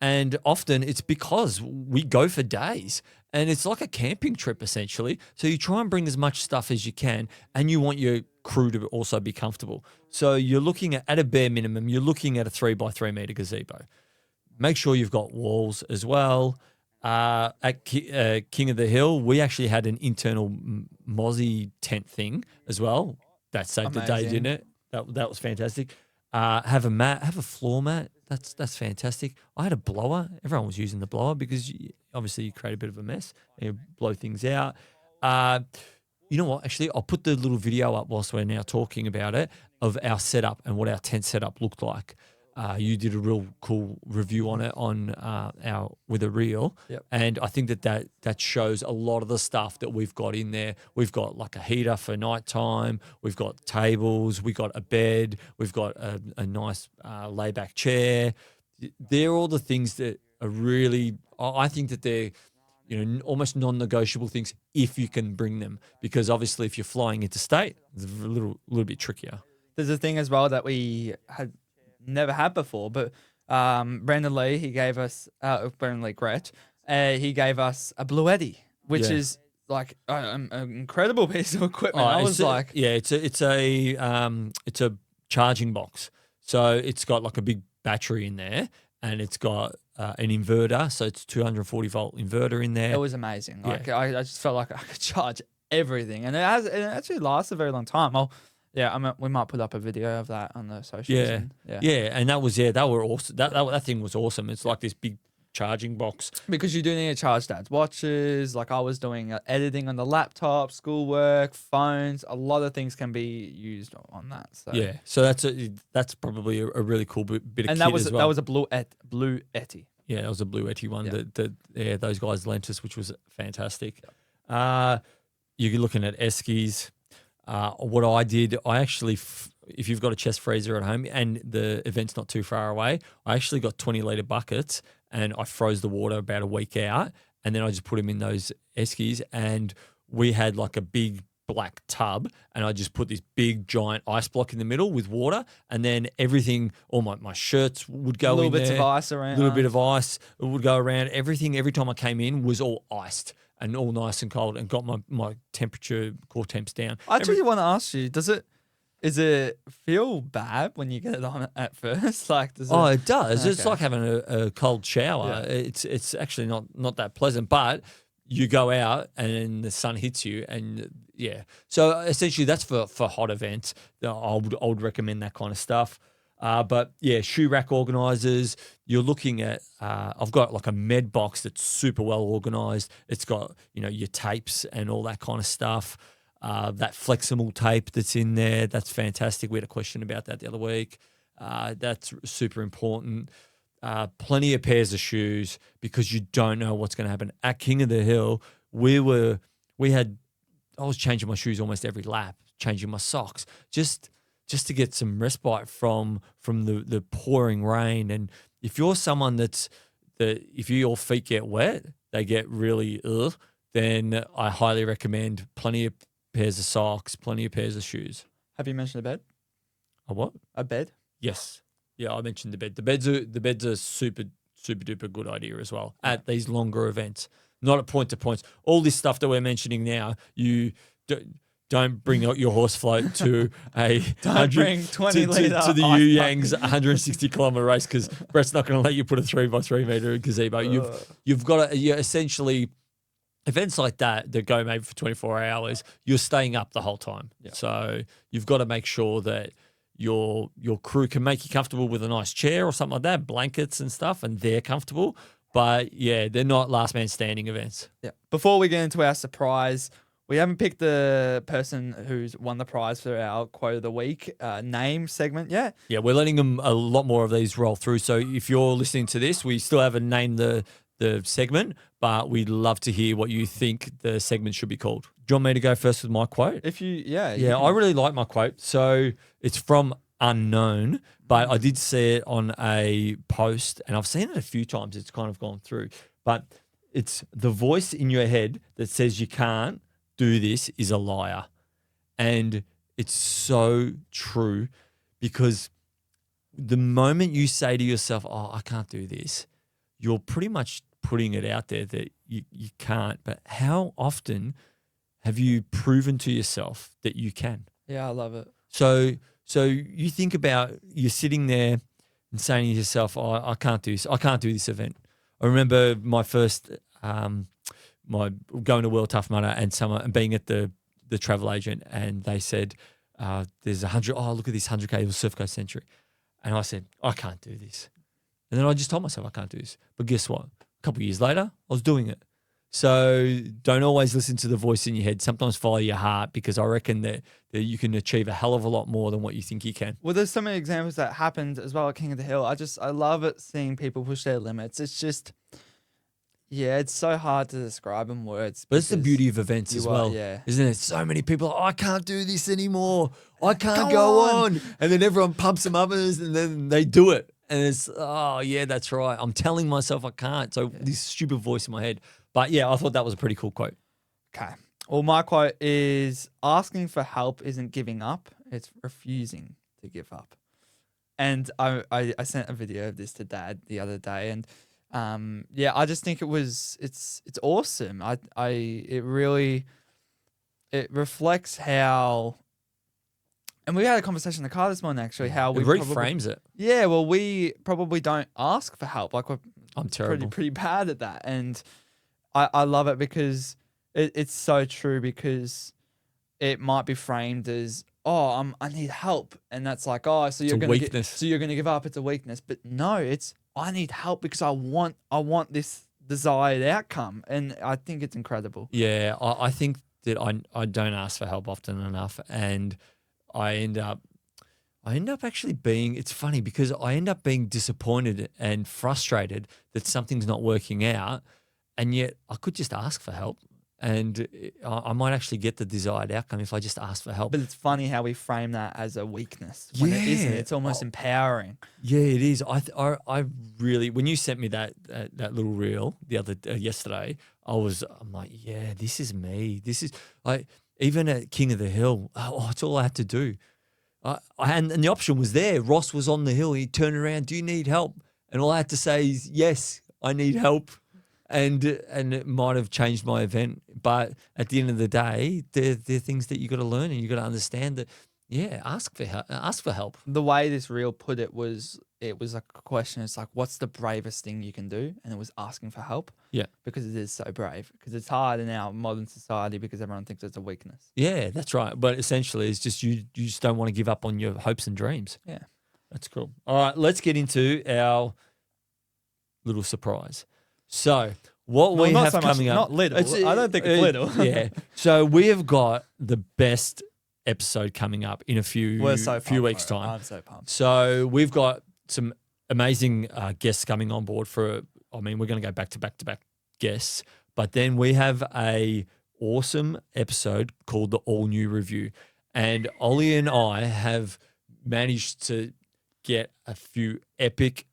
And often it's because we go for days and it's like a camping trip essentially. So you try and bring as much stuff as you can and you want your crew to also be comfortable. So you're looking at a bare minimum, you're looking at a 3x3 meter gazebo. Make sure you've got walls as well. At King of the Hill, we actually had an internal mozzie tent thing as well. That saved the day, didn't it? That was fantastic. Have a mat, have a floor mat. That's fantastic. I had a blower. Everyone was using the blower because obviously you create a bit of a mess and you blow things out. You know what? Actually, I'll put the little video up whilst we're now talking about it of our setup and what our tent setup looked like. You did a real cool review on it on our with a reel, and I think that shows a lot of the stuff that we've got in there. We've got like a heater for nighttime. We've got tables. We've got a bed. We've got a nice layback chair. They're all the things that are really. I think that they're almost non-negotiable things if you can bring them, because obviously if you're flying interstate, it's a little bit trickier. There's a thing as well that we had never had before, but Brendan Lee, he gave us Brendan Lee Gretsch, he gave us a Blue Eddy, which is like an incredible piece of equipment. It's a charging box, so it's got like a big battery in there, and it's got an inverter, so it's 240 volt inverter in there. It was amazing. Like I just felt like I could charge everything, and it actually lasts a very long time. We might put up a video of that on the socials. And that was they were awesome. That thing was awesome. It's like this big charging box, because you do need to charge Dad's watches. Like I was doing editing on the laptop, schoolwork, phones. A lot of things can be used on that. So that's probably a really cool bit of kit as well. That was a Blue Eddy. Yeah, it was a Blue Eddy one that those guys lent us, which was fantastic. You're looking at Eskies. What I did, if you've got a chest freezer at home and the event's not too far away, I actually got 20-litre buckets and I froze the water about a week out, and then I just put them in those Eskies, and we had like a big black tub, and I just put this big giant ice block in the middle with water, and then everything, all my shirts would go in there. Little bits of ice around. Little bit of ice would go around. Everything, every time I came in, was all iced and all nice and cold, and got my temperature, core temps down. I actually want to ask you, is it feel bad when you get it on at first? Like, it does. Okay. It's like having a cold shower. Yeah. It's actually not that pleasant, but you go out and the sun hits you, and So essentially, that's for hot events. I would recommend that kind of stuff. But shoe rack organizers. You're looking at. I've got like a med box that's super well organized. It's got your tapes and all that kind of stuff. That flexible tape that's in there, that's fantastic. We had a question about that the other week. That's super important. Plenty of pairs of shoes, because you don't know what's going to happen. At King of the Hill, I was changing my shoes almost every lap, changing my socks, just to get some respite from the pouring rain. And if you're someone if your feet get wet, they get really then I highly recommend plenty of pairs of socks, plenty of pairs of shoes. Have you mentioned a bed? A what? A bed? Yes. Yeah, I mentioned the bed. The bed's a super duper good idea as well at these longer events, not at point to points. All this stuff that we're mentioning now, you don't bring out your horse float to bring 20 litre to the Yu Yang's 160 kilometre race, because Brett's not going to let you put a 3x3 metre gazebo. You've got to essentially. Events like that go maybe for 24 hours, you're staying up the whole time. Yep. So you've got to make sure that your crew can make you comfortable with a nice chair or something like that, blankets and stuff, and they're comfortable. But they're not last man standing events. Yeah. Before we get into our surprise, we haven't picked the person who's won the prize for our quote of the week name segment yet. Yeah, we're letting them a lot more of these roll through. So if you're listening to this, we still haven't named the segment, but we'd love to hear what you think the segment should be called. Do you want me to go first with my quote? I really like my quote. So it's from Unknown, but I did see it on a post, and I've seen it a few times. It's kind of gone through, but it's the voice in your head that says you can't do this is a liar. And it's so true, because the moment you say to yourself, I can't do this, you're pretty much putting it out there that you can't. But how often have you proven to yourself that you can? Yeah, I love it. So you think about you're sitting there and saying to yourself, oh, I can't do this. I can't do this event. I remember my first my going to World Tough Mudder and being at the travel agent, and they said there's 100. Oh, look at this 100K. It was Surf Coast Century, and I said I can't do this. And then I just told myself I can't do this. But guess what? A couple of years later, I was doing it. So don't always listen to the voice in your head. Sometimes follow your heart, because I reckon that you can achieve a hell of a lot more than what you think you can. Well, there's so many examples that happened as well at King of the Hill. I love it seeing people push their limits. It's just, yeah, it's so hard to describe in words. But it's the beauty of events as well, yeah. Isn't it? So many people are, I can't do this anymore. I can't go on. And then everyone pumps them up and then they do it. And it's, oh, yeah, that's right. I'm telling myself I can't. So this stupid voice in my head. But yeah, I thought that was a pretty cool quote. Okay. Well, my quote is, asking for help isn't giving up. It's refusing to give up. And I sent a video of this to Dad the other day. And I just think it's awesome. It reflects how, and we had a conversation in the car this morning, actually, how we reframes it. Yeah, well, we probably don't ask for help. Like, I'm terrible. Pretty bad at that. And I love it because it's so true, because it might be framed as, oh, I need help. And that's like, oh, so you're going to give up. It's a weakness. But no, it's, I need help because I want this desired outcome. And I think it's incredible. Yeah, I think that I don't ask for help often enough, and I end up actually being, it's funny because I end up being disappointed and frustrated that something's not working out, and yet I could just ask for help and I might actually get the desired outcome if I just ask for help. But it's funny how we frame that as a weakness when it isn't. It's almost empowering. Yeah, it is. I really, when you sent me that little reel yesterday, I'm like, yeah, this is me. This is like, even at King of the Hill, it's all I had to do. And the option was there. Ross was on the hill. He turned around, do you need help? And all I had to say is, yes, I need help. And it might have changed my event. But at the end of the day, they're things that you got to learn, and you got to understand that, yeah, ask for help. The way this reel put it was a question. It's like, what's the bravest thing you can do? And it was asking for help. Yeah. Because it is so brave. Because it's hard in our modern society because everyone thinks it's a weakness. Yeah, that's right. But essentially, it's just you just don't want to give up on your hopes and dreams. Yeah. That's cool. All right, let's get into our little surprise. So what we have coming up. Not little. I don't think it's little. Yeah. So we have got the best episode coming up in a few weeks' time. I'm so pumped. So we've got some amazing guests coming on board we're going to go back to back guests, but then we have a awesome episode called the All New Review, and Ollie and I have managed to get a few epic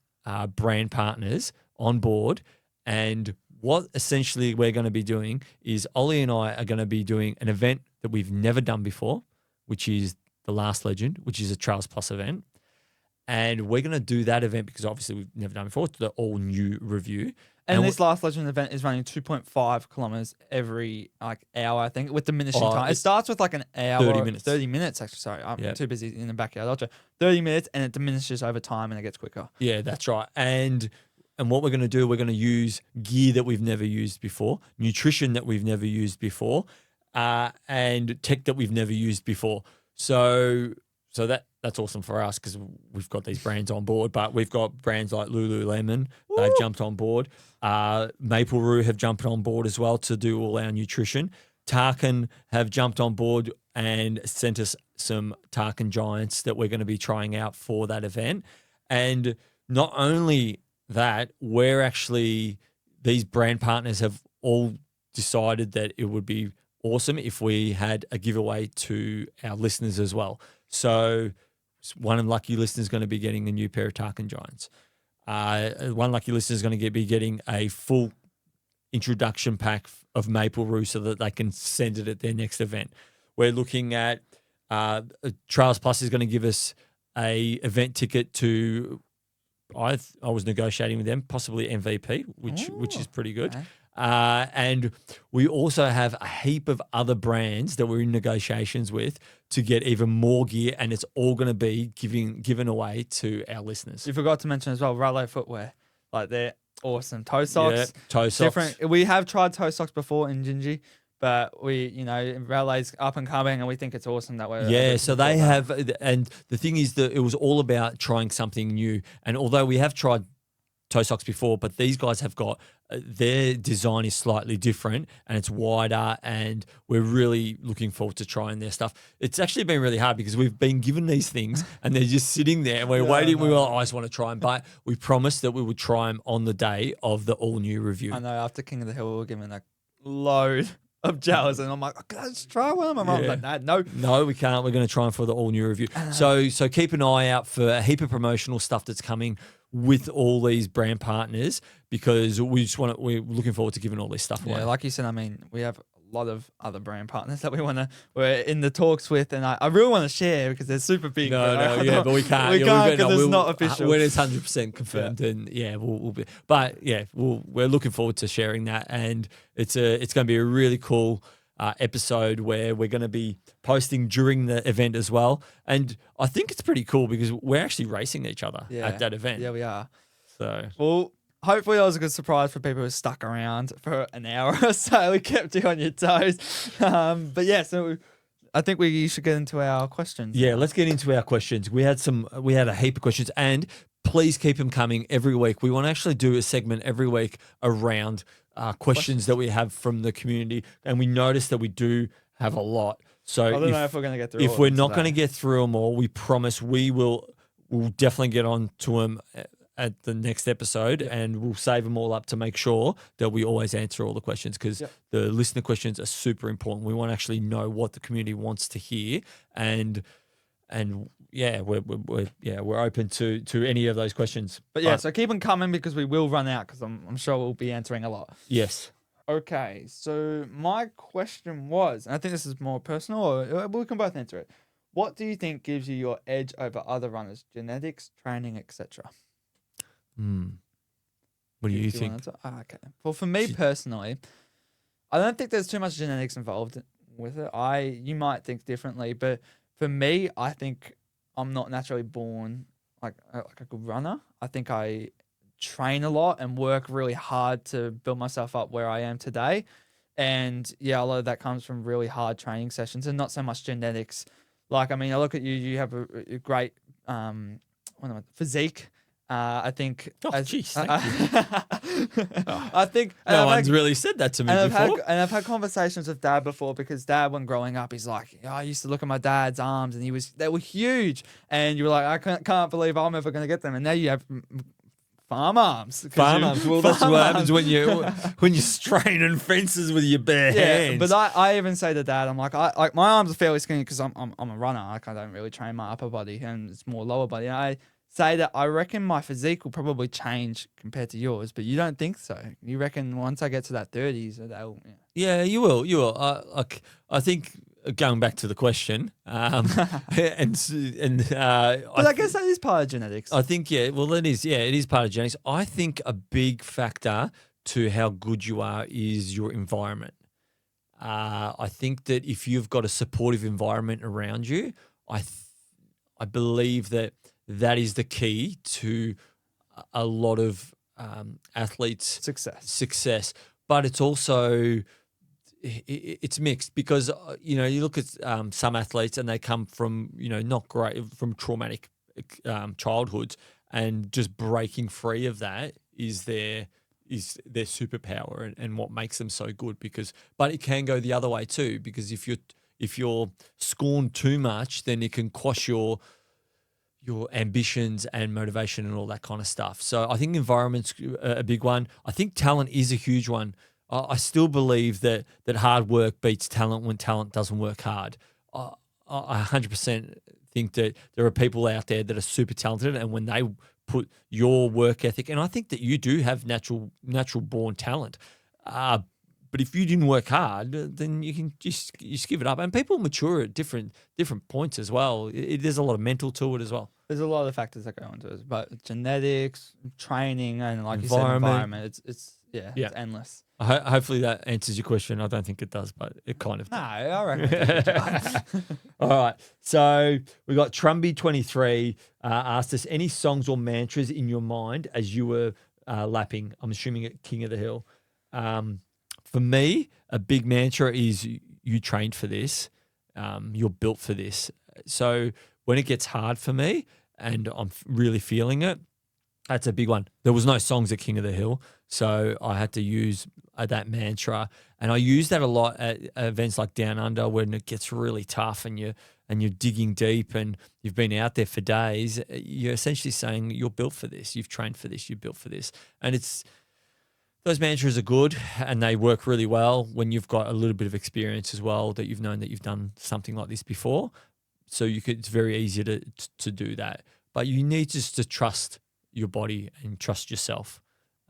brand partners on board. And what essentially we're going to be doing is Ollie and I are going to be doing an event that we've never done before, which is the Last Legend, which is a Trails Plus event. And we're going to do that event because obviously we've never done it before. It's the All New Review. And this Last Legend event is running 2.5 kilometers every hour, I think, with diminishing time. It starts with an hour. 30 minutes. 30 minutes, actually. Sorry, I'm too busy in the backyard ultra. 30 minutes, and it diminishes over time and it gets quicker. Yeah, that's right. And what we're going to do, we're going to use gear that we've never used before, nutrition that we've never used before, and tech that we've never used before. So that's awesome for us because we've got these brands on board, but we've got brands like Lululemon. Woo! They've jumped on board. Maple Roo have jumped on board as well to do all our nutrition. Tarkin have jumped on board and sent us some Tarkin Giants that we're going to be trying out for that event. And not only that, these brand partners have all decided that it would be awesome if we had a giveaway to our listeners as well. So one lucky listener is going to be getting a new pair of Tarkin Giants. One lucky listener is going to be getting a full introduction pack of Maple Roo so that they can send it at their next event. We're looking at Trails Plus is going to give us a event ticket to I was negotiating with them, possibly MVP, which is pretty good. Okay. And we also have a heap of other brands that we're in negotiations with to get even more gear, and it's all going to be given away to our listeners. You forgot to mention as well, Rallo footwear. Like they're awesome. Toe socks. Yeah, toe socks. Different. We have tried toe socks before in Gingy, but Rallo's up and coming, and we think it's awesome that way. Yeah, so they have, and the thing is that it was all about trying something new. And although we have tried toe socks before, but these guys have got their design is slightly different and it's wider, and we're really looking forward to trying their stuff. It's actually been really hard because we've been given these things and they're just sitting there and we're waiting. We were like, I just want to try them, but we promised that we would try them on the day of the all new review. I know after King of the Hill, we were given a load of gels, and I'm like, can I just try one? My mom's like, no, we can't. We're going to try them for the all new review. So keep an eye out for a heap of promotional stuff that's coming with all these brand partners, because we're looking forward to giving all this stuff away. Yeah, like you said, I mean, we have a lot of other brand partners that we're in the talks with, and I really want to share because they're super big. But we can't. We can't because it's not official. When it's 100% confirmed, then we'll be. But we're looking forward to sharing that, and it's going to be a really cool episode where we're going to be posting during the event as well. And I think it's pretty cool because we're actually racing each other at that event. Yeah, we are. So, well, hopefully that was a good surprise for people who stuck around for an hour or so. We kept you on your toes. But yeah, so I think we should get into our questions. Yeah, let's get into our questions. We had a heap of questions, and please keep them coming every week. We want to actually do a segment every week around questions that we have from the community, and we notice that we do have a lot. So I don't know if we're going to get through. If we're not going to get through them all, we promise we'll definitely get on to them at the next episode, and we'll save them all up to make sure that we always answer all the questions, because the listener questions are super important. We want to actually know what the community wants to hear, and we're open to any of those questions. But so keep them coming because we will run out, because I'm sure we'll be answering a lot. Yes. Okay, so my question was, and I think this is more personal, or we can both answer it. What do you think gives you your edge over other runners? Genetics, training, etc. What do you think? Okay. Well, for me personally, I don't think there's too much genetics involved with it. You might think differently, but for me, I think I'm not naturally born like a good runner. I think I train a lot and work really hard to build myself up where I am today. And a lot of that comes from really hard training sessions and not so much genetics. Like, I mean, I look at you, you have a great physique. I think. Oh, jeez, thank you. I think no one's really said that to me before. I've had conversations with Dad before, because Dad, when growing up, he's like, I used to look at my dad's arms and they were huge, and you were like, I can't believe I'm ever going to get them, and now you have farm arms. Farm arms. Well, that's what happens when you're straining fences with your bare hands. But I even say to Dad, I'm like, my arms are fairly skinny because I'm a runner. I don't really train my upper body, and it's more lower body. And I say that I reckon my physique will probably change compared to yours, but you don't think so? You reckon once I get to that 30s, they'll... Yeah, you will. You will. I think, going back to the question, but I guess that is part of genetics. I think, well, it is. Yeah, it is part of genetics. I think a big factor to how good you are is your environment. I think that if you've got a supportive environment around you, I believe that is the key to a lot of athletes' success. But it's also it's mixed, because you look at some athletes and they come from not great, from traumatic childhoods, and just breaking free of that is their superpower and what makes them so good. But it can go the other way too, because if you're scorned too much, then it can quash your ambitions and motivation and all that kind of stuff. So I think environment's a big one. I think talent is a huge one. I still believe that hard work beats talent when talent doesn't work hard. I 100% think that there are people out there that are super talented, and when they put your work ethic, and I think that you do have natural born talent, but if you didn't work hard, then you can just give it up. And people mature at different points as well. There's a lot of mental to it as well. There's a lot of factors that go into it, but genetics, training, and like you said, Environment. environment. It's Yeah. it's endless. Hopefully that answers your question. I don't think it does, but it kind of No, does. I reckon we did a good job. All right. So we got Trumby23 asked us any songs or mantras in your mind as you were lapping. I'm assuming at King of the Hill. For me, a big mantra is you trained for this. You're built for this. So when it gets hard for me and I'm really feeling it, that's a big one. There was no songs at King of the Hill, so I had to use that mantra, and I use that a lot at events like Down Under when it gets really tough and you're digging deep and you've been out there for days. You're essentially saying you're built for this. You've trained for this. You're built for this, and those mantras are good and they work really well when you've got a little bit of experience as well, that you've known that you've done something like this before. So it's very easy to do that, but you need just to trust your body and trust yourself.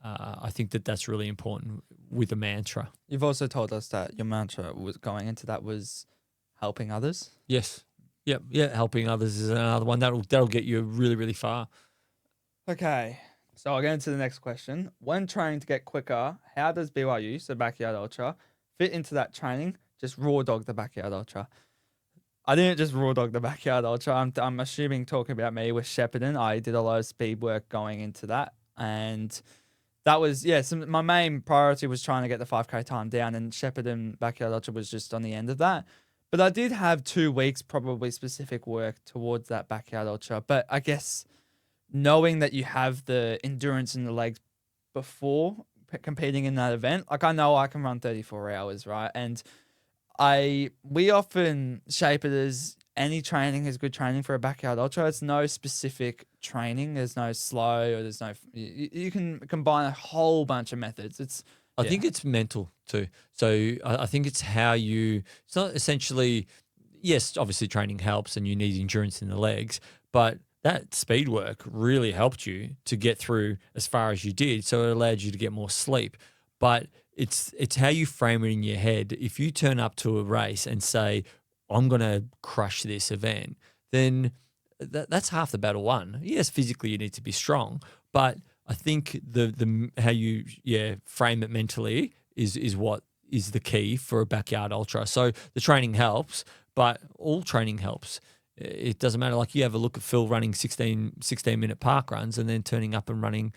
I think that's really important with a mantra. You've also told us that your mantra was going into that was helping others. Yes. Yeah. Helping others is another one that'll get you really, really far. Okay, so I'll get into the next question. When training to get quicker, how does BYU, so Backyard Ultra, fit into that training? Just raw dog the Backyard Ultra. I didn't just raw dog the Backyard Ultra. I'm assuming talking about me with Shepparton. I did a lot of speed work going into that. And that was, so my main priority was trying to get the 5K time down, and Shepparton Backyard Ultra was just on the end of that. But I did have 2 weeks probably specific work towards that Backyard Ultra. But I guess knowing that you have the endurance in the legs before competing in that event, like I know I can run 34 hours, right? And we often shape it as any training is good training for a Backyard Ultra. It's no specific training. There's no slow or there's no. You can combine a whole bunch of methods. I think it's mental too. So I think it's how you. It's not essentially. Yes, obviously training helps, and you need endurance in the legs, but that speed work really helped you to get through as far as you did. So it allowed you to get more sleep, but it's how you frame it in your head. If you turn up to a race and say, I'm going to crush this event, then that's half the battle won. Yes, physically you need to be strong, but I think the how you frame it mentally is what is the key for a Backyard Ultra. So the training helps, but all training helps. It doesn't matter. Like you have a look at Phil running 16-minute park runs and then turning up and running,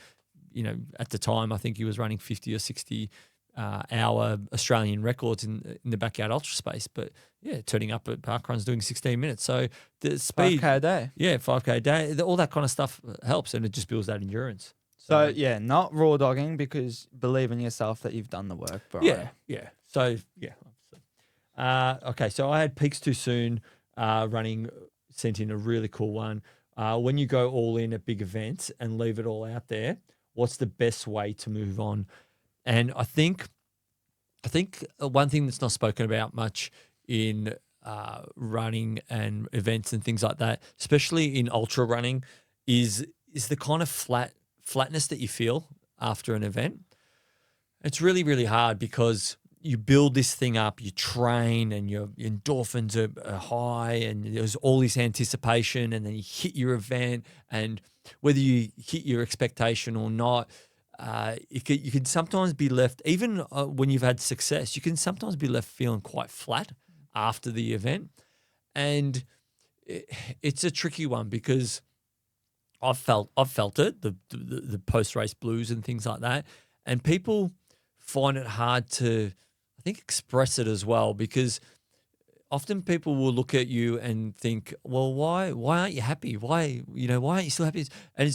at the time I think he was running 50 or 60 hour Australian records in the Backyard Ultra space, but turning up at park runs doing 16 minutes. So the speed, 5K a day. 5K a day, all that kind of stuff helps, and it just builds that endurance. So not raw dogging, because believe in yourself that you've done the work, bro. Yeah. So okay. So I had Peaks Too Soon running, sent in a really cool one. When you go all in at big events and leave it all out there, what's the best way to move on? And I think one thing that's not spoken about much in running and events and things like that, especially in ultra running, is the kind of flatness that you feel after an event. It's really, really hard because you build this thing up, you train, and your endorphins are high, and there's all this anticipation, and then you hit your event, and whether you hit your expectation or not, you can sometimes be left, even when you've had success, you can sometimes be left feeling quite flat after the event. And it's a tricky one because I've felt it, the post-race blues and things like that. And people find it hard to, I think, express it as well, because often people will look at you and think, well, why aren't you happy? Why aren't you still happy? And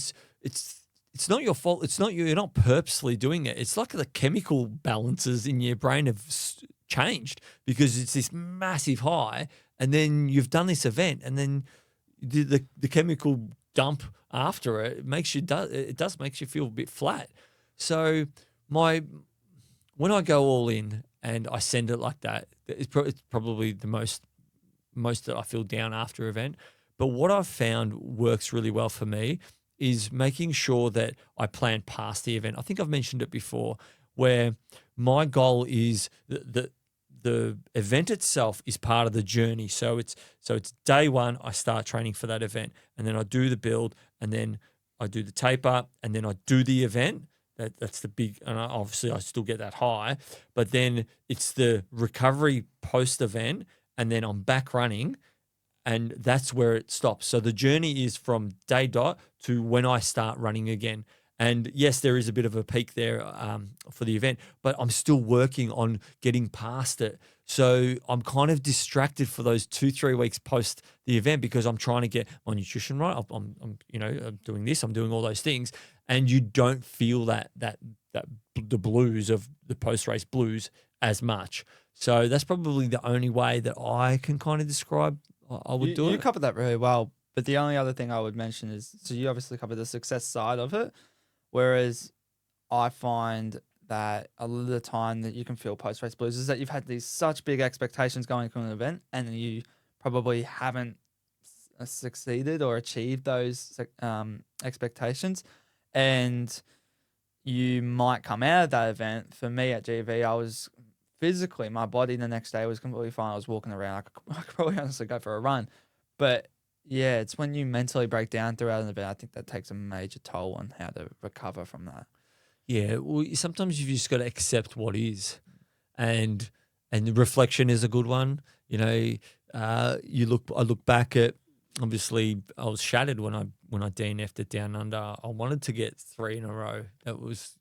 it's not your fault. It's not you. You're not purposely doing it. It's like the chemical balances in your brain have changed because it's this massive high, and then you've done this event, and then the chemical dump after it makes you feel a bit flat. So when I go all in and I send it like that, it's probably the most that I feel down after an event. But what I've found works really well for me is making sure that I plan past the event. I think I've mentioned it before, where my goal is the the event itself is part of the journey. So it's day one, I start training for that event, and then I do the build, and then I do the taper, and then I do the event. That's the big, and obviously I still get that high, but then it's the recovery post event, and then I'm back running, and that's where it stops. So the journey is from day dot to when I start running again. And yes, there is a bit of a peak there for the event, but I'm still working on getting past it. So I'm kind of distracted for those 2-3 weeks post the event because I'm trying to get my nutrition right. I'm doing this, I'm doing all those things, and you don't feel that the blues of the post race blues as much. So that's probably the only way that I can kind of describe I would do it. You covered that really well, but the only other thing I would mention is, so you obviously covered the success side of it. Whereas I find that a lot of the time that you can feel post-race blues is that you've had these such big expectations going into an event, and you probably haven't succeeded or achieved those expectations. And you might come out of that event. For me at GV, I was physically, my body the next day was completely fine. I was walking around. I could probably honestly go for a run. But yeah, it's when you mentally break down throughout an event, I think that takes a major toll on how to recover from that. Yeah, well, sometimes you've just got to accept what is, and reflection is a good one. You know, I look back at, obviously I was shattered when I DNF'd it down under. I wanted to get 3 in a row. It was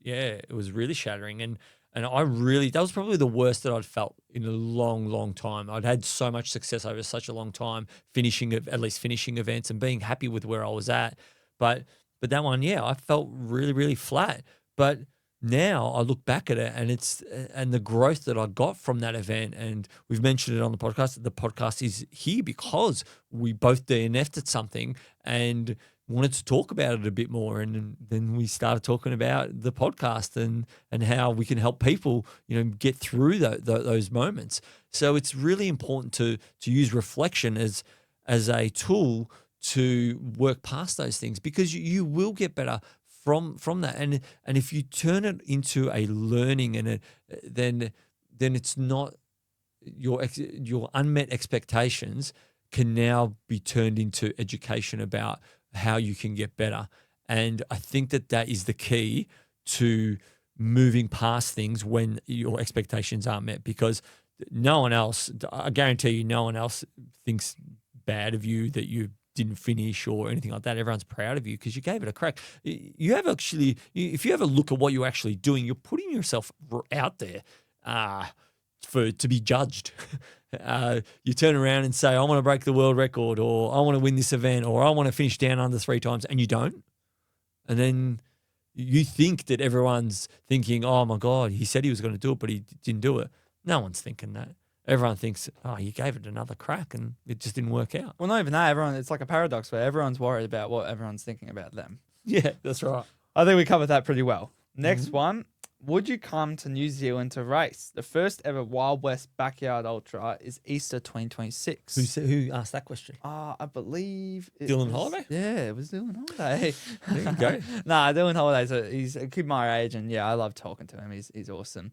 really shattering, and that was probably the worst that I'd felt in a long, long time. I'd had so much success over such a long time, finishing events and being happy with where I was at. But that one, yeah, I felt really, really flat. But now I look back at it, and the growth that I got from that event, and we've mentioned it on the podcast, that the podcast is here because we both DNF'd at something and wanted to talk about it a bit more, and then we started talking about the podcast and how we can help people, get through those moments. So it's really important to use reflection as a tool to work past those things, because you will get better from that. And if you turn it into a learning, and then it's not your unmet expectations can now be turned into education about how you can get better. And I think that is the key to moving past things when your expectations aren't met, because no one else, I guarantee you, no one else thinks bad of you that you didn't finish or anything like that. Everyone's proud of you because you gave it a crack. If you have a look at what you're actually doing, you're putting yourself out there to be judged. You turn around and say, I want to break the world record, or I want to win this event, or I want to finish down under 3 times, and you don't. And then you think that everyone's thinking, oh my God, he said he was going to do it, but he didn't do it. No one's thinking that. Everyone thinks, oh, you gave it another crack and it just didn't work out. Well, not even that. It's like a paradox where everyone's worried about what everyone's thinking about them. Yeah, that's right. I think we covered that pretty well. Next one. Would you come to New Zealand to race? The first ever Wild West Backyard Ultra is Easter 2026. Who asked that question? I believe Dylan Holiday? Yeah, it was Dylan Holiday. There you go. Nah, Dylan Holiday, he's a kid my age, and yeah, I love talking to him. He's awesome.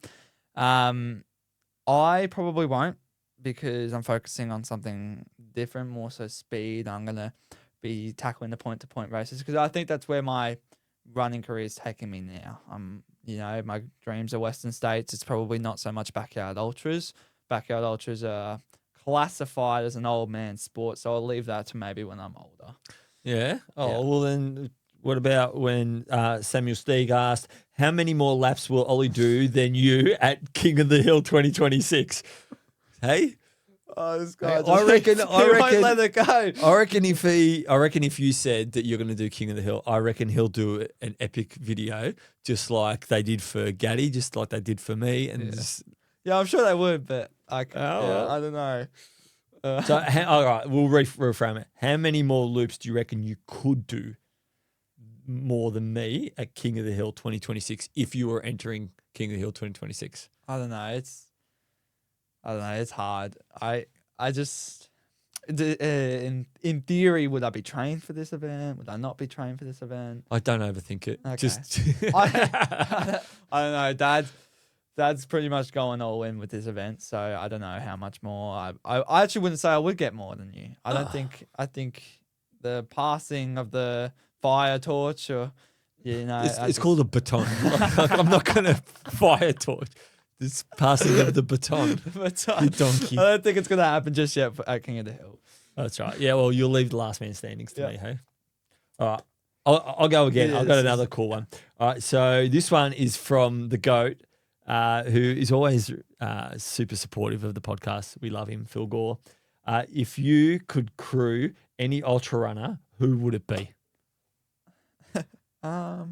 I probably won't, because I'm focusing on something different, more so speed. I'm going to be tackling the point-to-point races, because I think that's where my running career is taking me now. My dreams are Western States. It's probably not so much backyard ultras. Backyard ultras are classified as an old man sport, so I'll leave that to maybe when I'm older. Yeah? Oh, Yeah. Well then, what about when Samuel Steig asked, how many more laps will Ollie do than you at King of the Hill 2026? Hey? Oh, this guy! I reckon. Won't let it go. I reckon if you said that you're going to do King of the Hill, I reckon he'll do an epic video, just like they did for Gaddy, just like they did for me, and yeah, I'm sure they would, but I don't know. So, all right, we'll reframe it. How many more loops do you reckon you could do more than me at King of the Hill 2026 if you were entering King of the Hill 2026? I don't know. It's hard. I just, in theory, would I be trained for this event? Would I not be trained for this event? I don't overthink it. Okay. Just I don't know, Dad. that's pretty much going all in with this event. So I don't know how much more. I actually wouldn't say I would get more than you. I don't think. I think the passing of the fire torch, or It's called a baton. Like, I'm not going to fire torch. It's passing of the baton. baton. You donkey. I don't think it's gonna happen just yet at King of the Hill. That's right. Yeah, well, you'll leave the last man standings to me, hey? All right. I'll go again. Yeah, I've got another cool one. All right, so this one is from the GOAT, who is always super supportive of the podcast. We love him, Phil Gore. If you could crew any ultra runner, who would it be? Oh.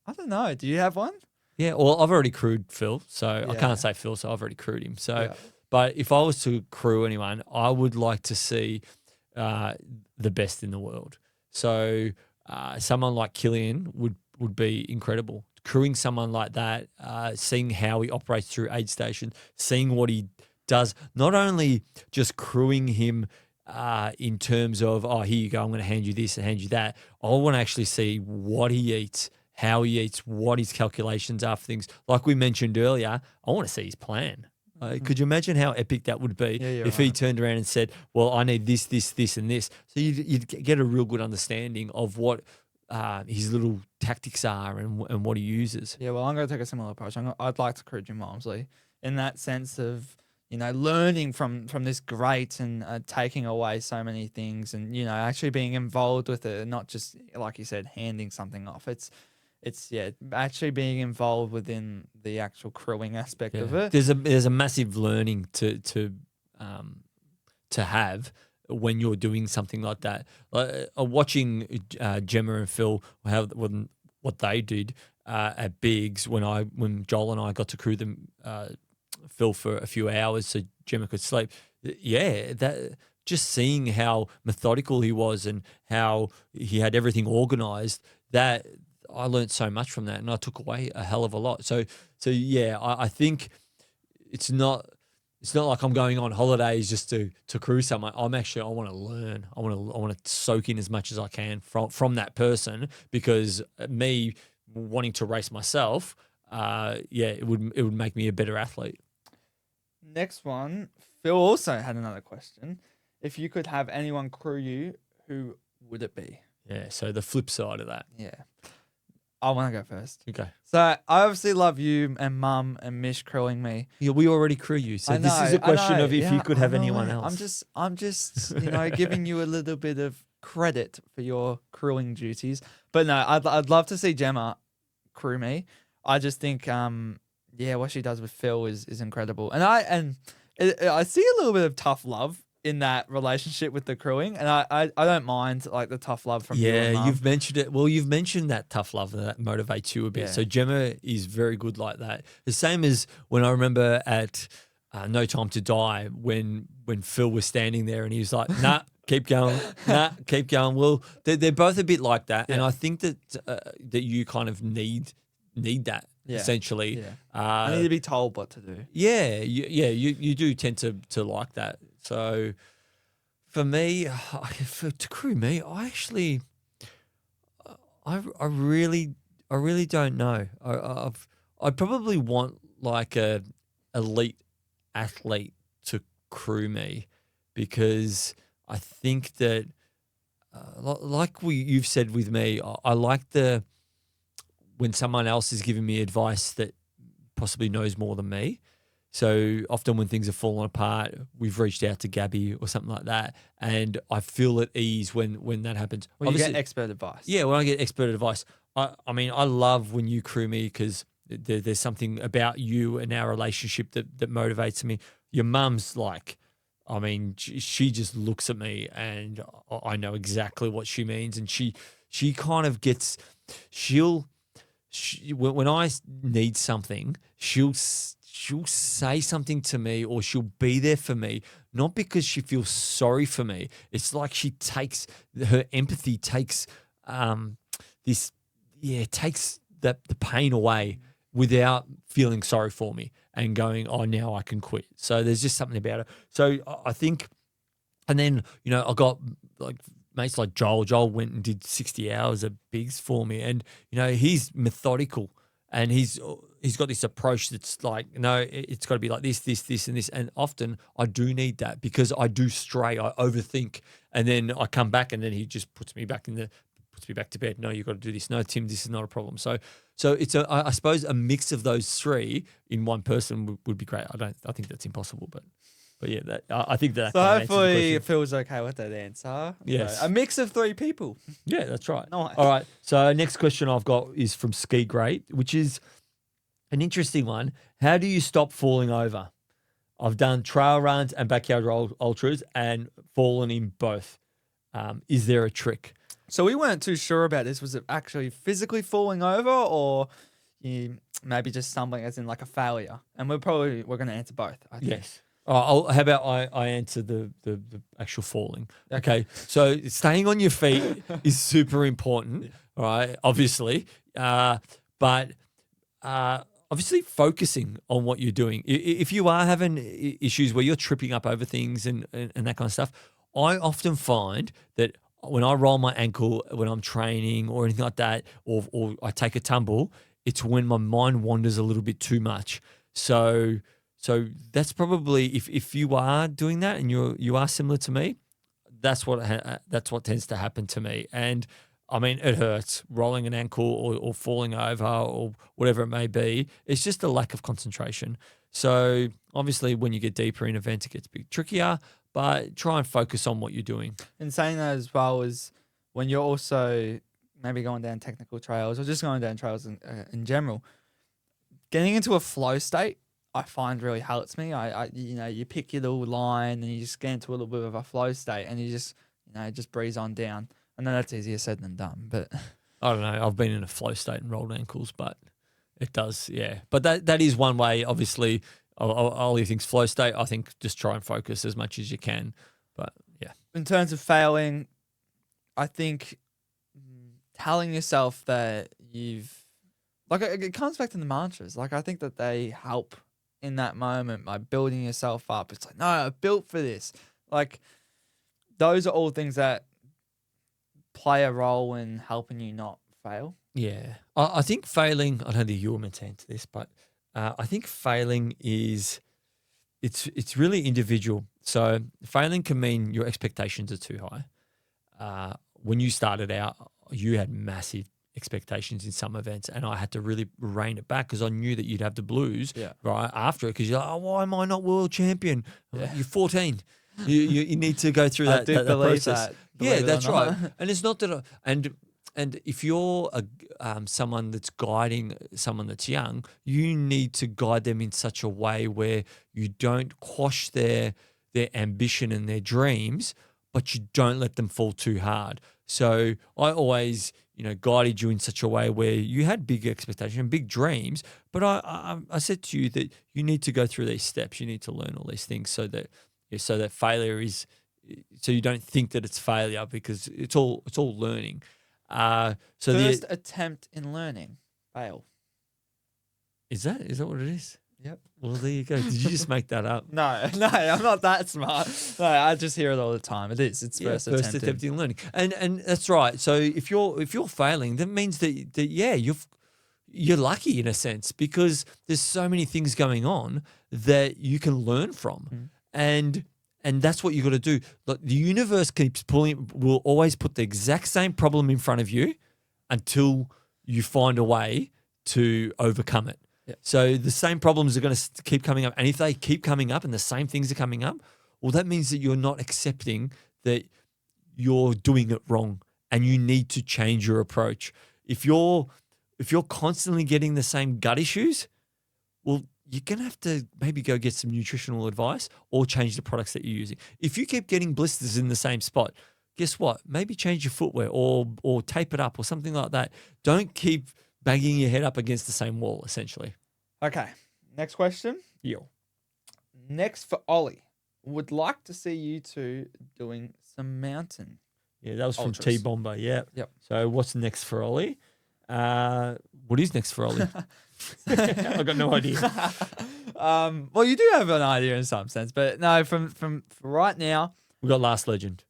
I don't know. Do you have one? Yeah, well, I've already crewed Phil, so I Yeah. can't say Phil, so I've already crewed him. So, Yeah. but if I was to crew anyone, I would like to see the best in the world. So, someone like Killian would be incredible. Crewing someone like that, seeing how he operates through aid stations, seeing what he does, not only just crewing him in terms of, oh, here you go, I'm going to hand you this and hand you that. I want to actually see what he eats, how he eats, what his calculations are for things. Like we mentioned earlier, I want to see his plan. Could you imagine how epic that would be if he turned around and said, well, I need this, this, this, and this. So you'd get a real good understanding of what his little tactics are and what he uses. Yeah, well, I'm going to take a similar approach. I'd like to crew Jim Walmsley in that sense of, learning from this great and taking away so many things and, actually being involved with it, not just, like you said, handing something off. It's actually being involved within the actual crewing aspect of it. There's a massive learning to have when you're doing something like that. Watching Gemma and Phil what they did at Biggs when Joel and I got to crew them, Phil for a few hours so Gemma could sleep. Yeah, that just seeing how methodical he was and how he had everything organised, that I learned so much from that, and I took away a hell of a lot. So yeah, I think it's not like I'm going on holidays just to crew someone. I want to learn. I want to soak in as much as I can from that person, because me wanting to race myself, it would make me a better athlete. Next one, Phil also had another question. If you could have anyone crew you, who would it be? Yeah, so the flip side of that. Yeah. I want to go first. Okay. So I obviously love you and Mum and Mish crewing me. Yeah, we already crew you. So this is a question of if you could have anyone else. I'm just giving you a little bit of credit for your crewing duties. But no, I'd love to see Gemma crew me. I just think what she does with Phil is incredible. And I see a little bit of tough love in that relationship with the crewing, and I don't mind like the tough love from you and Mum. You've mentioned it. Well, you've mentioned that tough love that motivates you a bit. Yeah. So Gemma is very good like that. The same as when I remember at No Time to Die when Phil was standing there and he was like, nah, keep going, nah, keep going. Well, they're both a bit like that, and I think that that you kind of need that. Yeah. Essentially, I need to be told what to do. You do tend to like that. So for me, to crew me, I really don't know. I probably want like a elite athlete to crew me, because I think that like you've said with me, I like when someone else is giving me advice that possibly knows more than me. So often when things are falling apart, we've reached out to Gabby or something like that, and I feel at ease when that happens. Well, you get expert advice. Yeah, when I get expert advice. I love when you crew me, because there's something about you and our relationship that motivates me. Your mum's like, she just looks at me and I know exactly what she means, and she kind of gets, when I need something, she'll say something to me, or she'll be there for me, not because she feels sorry for me. It's like her empathy takes takes the pain away without feeling sorry for me and going, oh, now I can quit. So there's just something about it. So I think, and then, I got like mates like Joel. Joel went and did 60 hours at Bigs for me, and he's methodical, and he's got this approach that's like, no, it's got to be like this, and this. And often I do need that because I do stray, I overthink, and then I come back, and then he just puts me back to bed. No, you've got to do this. No, Tim, this is not a problem. So it's I suppose a mix of those three in one person would be great. I think that's impossible, but yeah, I think that. So hopefully it feels okay with that answer. Yes, so, a mix of three people. Yeah, that's right. Nice. All right. So next question I've got is from Ski Great, which is an interesting one. How do you stop falling over? I've done trail runs and backyard ultras and fallen in both. Is there a trick? So we weren't too sure about this. Was it actually physically falling over, or you maybe just stumbling as in like a failure? And we're going to answer both, I think. Yes. How about I answer the actual falling? Okay. So staying on your feet is super important, all right, obviously. But obviously focusing on what you're doing. If you are having issues where you're tripping up over things and that kind of stuff, I often find that when I roll my ankle when I'm training or anything like that, or I take a tumble, it's when my mind wanders a little bit too much. So that's probably if you are doing that and you are similar to me, that's what tends to happen to me. And I mean, it hurts rolling an ankle or falling over or whatever it may be. It's just a lack of concentration. So obviously, when you get deeper in events, it gets a bit trickier. But try and focus on what you're doing. And saying that as well is when you're also maybe going down technical trails or just going down trails in general, getting into a flow state, I find really helps me. You pick your little line and you just get into a little bit of a flow state and you just breeze on down. I know that's easier said than done, but I don't know. I've been in a flow state and rolled ankles, but it does, yeah. But that is one way, obviously. Ollie thinks flow state. I think just try and focus as much as you can. But yeah. In terms of failing, I think telling yourself that it comes back to the mantras. Like I think that they help in that moment by building yourself up. It's like, no, I built for this. Like those are all things that play a role in helping you not fail. Yeah. I think failing, I don't think you were meant to answer this, but I think failing it's really individual. So failing can mean your expectations are too high. When you started out, you had massive expectations in some events, and I had to really rein it back because I knew that you'd have the blues right after it because you're like, oh, why am I not world champion? Like, you're 14. You need to go through that process. That's right. And it's not that and if you're someone that's guiding someone that's young, you need to guide them in such a way where you don't quash their ambition and their dreams, but you don't let them fall too hard. So I always, guided you in such a way where you had big expectations and big dreams, but I said to you that you need to go through these steps. You need to learn all these things so that failure is, so you don't think that it's failure because it's all learning. First attempt in learning, fail. Is that what it is? Yep. Well, there you go. Did you just make that up? No, I'm not that smart. No, I just hear it all the time. It is. It's first attempt in learning, and that's right. So if you're failing, that means that you're lucky in a sense because there's so many things going on that you can learn from, and that's what you got to do. Like the universe will always put the exact same problem in front of you until you find a way to overcome it. Yep. So the same problems are going to keep coming up. And if they keep coming up and the same things are coming up, well, that means that you're not accepting that you're doing it wrong and you need to change your approach. If you're constantly getting the same gut issues, well, you're going to have to maybe go get some nutritional advice or change the products that you're using. If you keep getting blisters in the same spot, guess what? Maybe change your footwear or tape it up or something like that. Don't keep banging your head up against the same wall, essentially. Okay. Next question. Yo. Next for Ollie. Would like to see you two doing some mountain. Yeah, that was from ultras. T-Bomber. Yeah. Yep. So what's next for Ollie? What is next for Ollie? I've got no idea. Well, you do have an idea in some sense, but no, from right now. We've got Last Legend.